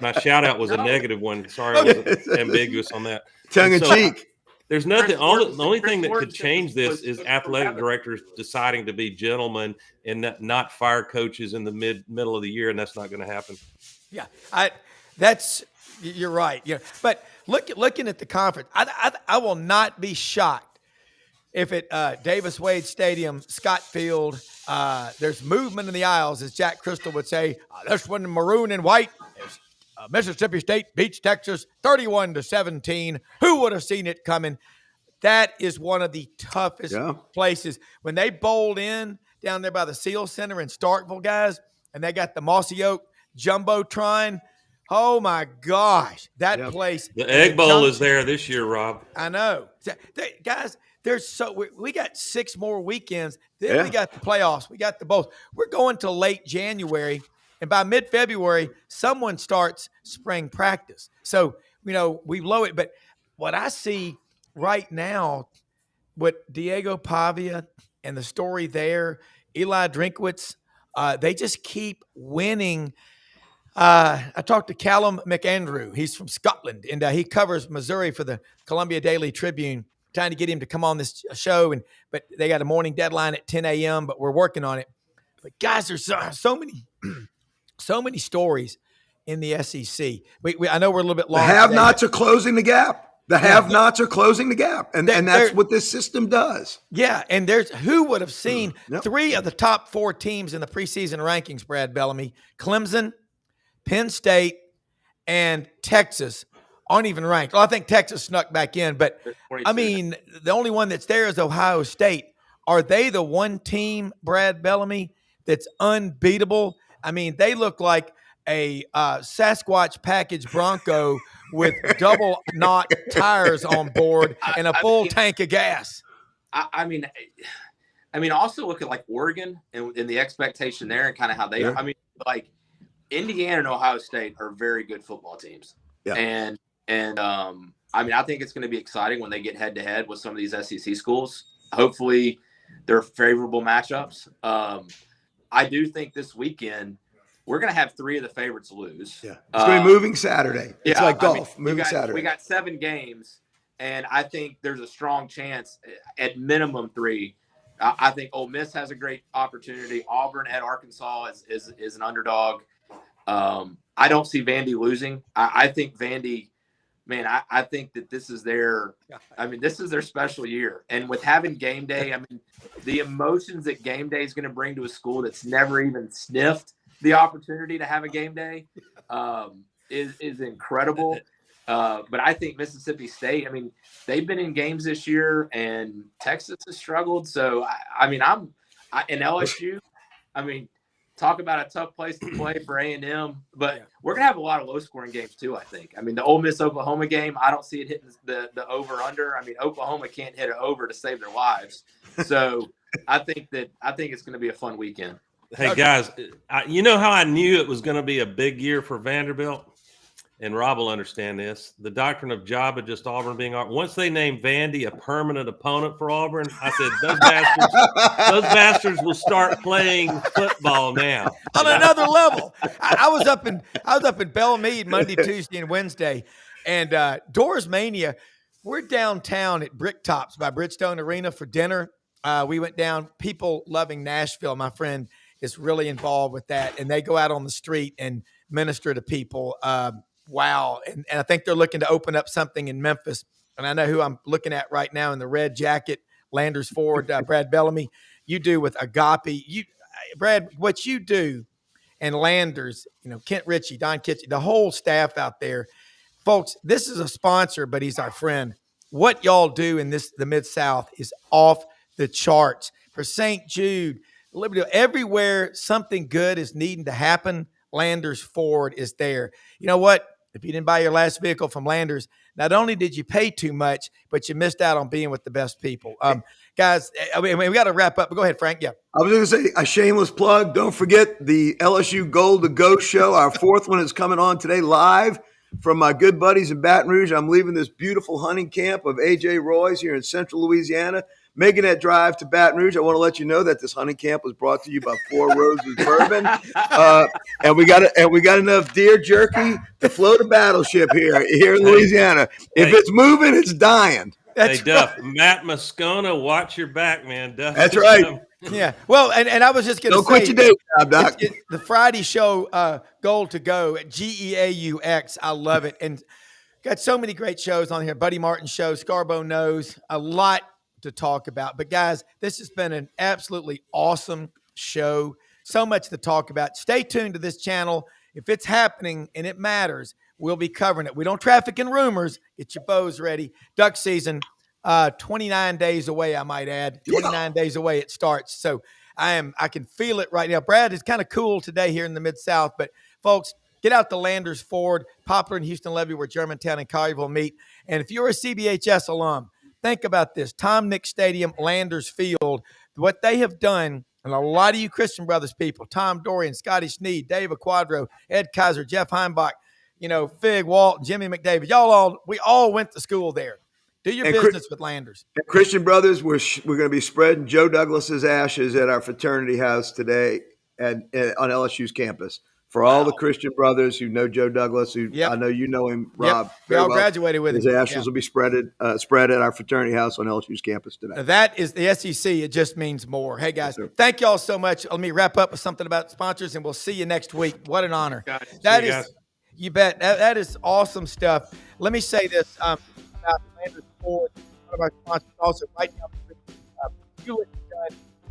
My shout out was a negative one. Sorry, I was ambiguous on that. Tongue in cheek. There's nothing. The only thing that could change this is athletic directors deciding to be gentlemen and not fire coaches in the middle of the year, and that's not going to happen. Yeah, you're right. Yeah, but looking at the conference, I will not be shocked if at Davis Wade Stadium, Scott Field, there's movement in the aisles, as Jack Crystal would say. This one, maroon and white. Mississippi State beats Texas 31-17. Who would have seen it coming? That is one of the toughest places. When they bowled in down there by the SEAL Center in Starkville, guys, and they got the Mossy Oak Jumbotron. Oh, my gosh. That place. The Egg Bowl is there this year, Rob. I know. Guys, we got 6 more weekends. Then we got the playoffs. We got the bowls. We're going to late January. And by mid-February, someone starts spring practice. So, we blow it. But what I see right now with Diego Pavia and the story there, Eli Drinkwitz, they just keep winning. I talked to Callum McAndrew. He's from Scotland, and he covers Missouri for the Columbia Daily Tribune, trying to get him to come on this show. But they got a morning deadline at 10 a.m., but we're working on it. But, guys, there's so many – so many stories in the SEC. I know we're a little bit long. The have-nots are closing the gap. The have-nots are closing the gap, and that's what this system does. Yeah, and who would have seen 3 of the top 4 teams in the preseason rankings, Brad Bellamy, Clemson, Penn State, and Texas aren't even ranked. Well, I think Texas snuck back in, but, I mean, the only one that's there is Ohio State. Are they the one team, Brad Bellamy, that's unbeatable? I mean, they look like a Sasquatch package Bronco with double knot tires on board and a full tank of gas. I mean, also look at like Oregon and the expectation there and kind of how they. I mean, like Indiana and Ohio State are very good football teams. Yeah. And I mean, I think it's going to be exciting when they get head to head with some of these SEC schools. Hopefully, they're favorable matchups. I do think this weekend we're going to have 3 of the favorites lose. Yeah, it's going to be moving Saturday. It's like golf, moving Saturday. We got 7 games, and I think there's a strong chance at minimum 3. I think Ole Miss has a great opportunity. Auburn at Arkansas is an underdog. I don't see Vandy losing. I think Vandy, man, I think that this is their special year. And with having game day, I mean, the emotions that game day is going to bring to a school that's never even sniffed the opportunity to have a game day is incredible. But I think Mississippi State, I mean, they've been in games this year and Texas has struggled. So, I mean, in LSU, I mean, talk about a tough place to play for A&M, but we're going to have a lot of low-scoring games too, I think. I mean, the Ole Miss-Oklahoma game, I don't see it hitting the over-under. I mean, Oklahoma can't hit it over to save their lives. So I think it's going to be a fun weekend. Hey, guys, you know how I knew it was going to be a big year for Vanderbilt? And Rob will understand this. The doctrine of Jabba, just Auburn being Auburn. Once they named Vandy a permanent opponent for Auburn, I said, those bastards will start playing football now. On another level. I was up in Belmead Monday, Tuesday, and Wednesday. And Doors Mania, we're downtown at Bricktops by Bridgestone Arena for dinner. We went down. People loving Nashville. My friend is really involved with that. And they go out on the street and minister to people. Wow. And I think they're looking to open up something in Memphis. and I know who I'm looking at right now in the red jacket, Landers Ford, Brad Bellamy, you do with Agape. Brad, what you do and Landers, Kent Ritchie, Don Kitchen, the whole staff out there. Folks, this is a sponsor, but he's our friend. What y'all do in the Mid-South is off the charts. For St. Jude, Liberty, everywhere something good is needing to happen, Landers Ford is there. You know what? If you didn't buy your last vehicle from Landers, not only did you pay too much, but you missed out on being with the best people. Guys, we got to wrap up. But go ahead, Frank. Yeah. I was going to say a shameless plug. Don't forget the LSU Gold to Go show. Our fourth one is coming on today live from my good buddies in Baton Rouge. I'm leaving this beautiful hunting camp of A.J. Roy's here in central Louisiana, making that drive to Baton Rouge. I want to let you know that this hunting camp was brought to you by Four Roses Bourbon, and we got enough deer jerky to float a battleship here in Louisiana. If it's moving, it's dying. Hey, Duff, right. Matt Moscona, watch your back, man. Duff, that's right. Yeah. Well, and I was just going to say. Don't quit your day job, Doc. The Friday show, Gold to Go, GEAUX. I love it. And got so many great shows on here. Buddy Martin show, Scarbo Knows, a lot to talk about. But, guys, this has been an absolutely awesome show. So much to talk about. Stay tuned to this channel. If it's happening and it matters, we'll be covering it. We don't traffic in rumors. Get your bows ready. Duck season, 29 days away, I might add. 29 days away it starts. So I can feel it right now. Brad, is kind of cool today here in the Mid-South. But, folks, get out to Landers Ford, Poplar and Houston Levee, where Germantown and Collierville meet. And if you're a CBHS alum, think about this. Tom Nick Stadium, Landers Field, what they have done. And a lot of you Christian Brothers people, Tom Dorian, Scotty Sneed, Dave Quadro, Ed Kaiser, Jeff Heimbach, Fig, Walt, Jimmy McDavid, we all went to school there. Do your business with Landers. Christian Brothers, we're going to be spreading Joe Douglas's ashes at our fraternity house today on LSU's campus. For all the Christian brothers who know Joe Douglas, I know you know him, Rob. We all graduated with him. His ashes will be spread at our fraternity house on LSU's campus today. Now that is the SEC. It just means more. Hey, guys, thank y'all so much. Let me wrap up with something about sponsors, and we'll see you next week. What an honor. You bet. That is awesome stuff. Let me say this about Landers Ford, one of our sponsors, also right now.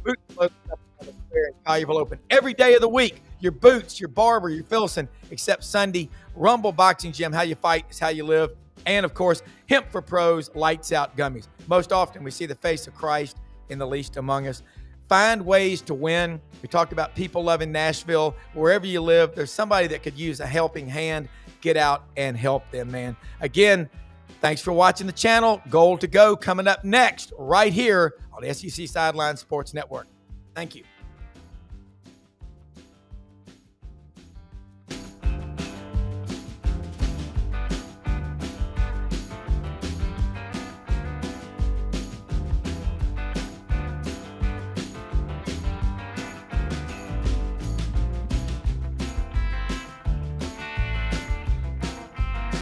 Boot Club up on the square in Collierville open every day of the week. Your boots, your barber, your Filson, except Sunday. Rumble Boxing Gym, how you fight is how you live. And, of course, Hemp for Pros, Lights Out Gummies. Most often we see the face of Christ in the least among us. Find ways to win. We talked about people loving Nashville. Wherever you live, there's somebody that could use a helping hand. Get out and help them, man. Again, thanks for watching the channel. Gold to Go coming up next right here on the SEC Sideline Sports Network. Thank you.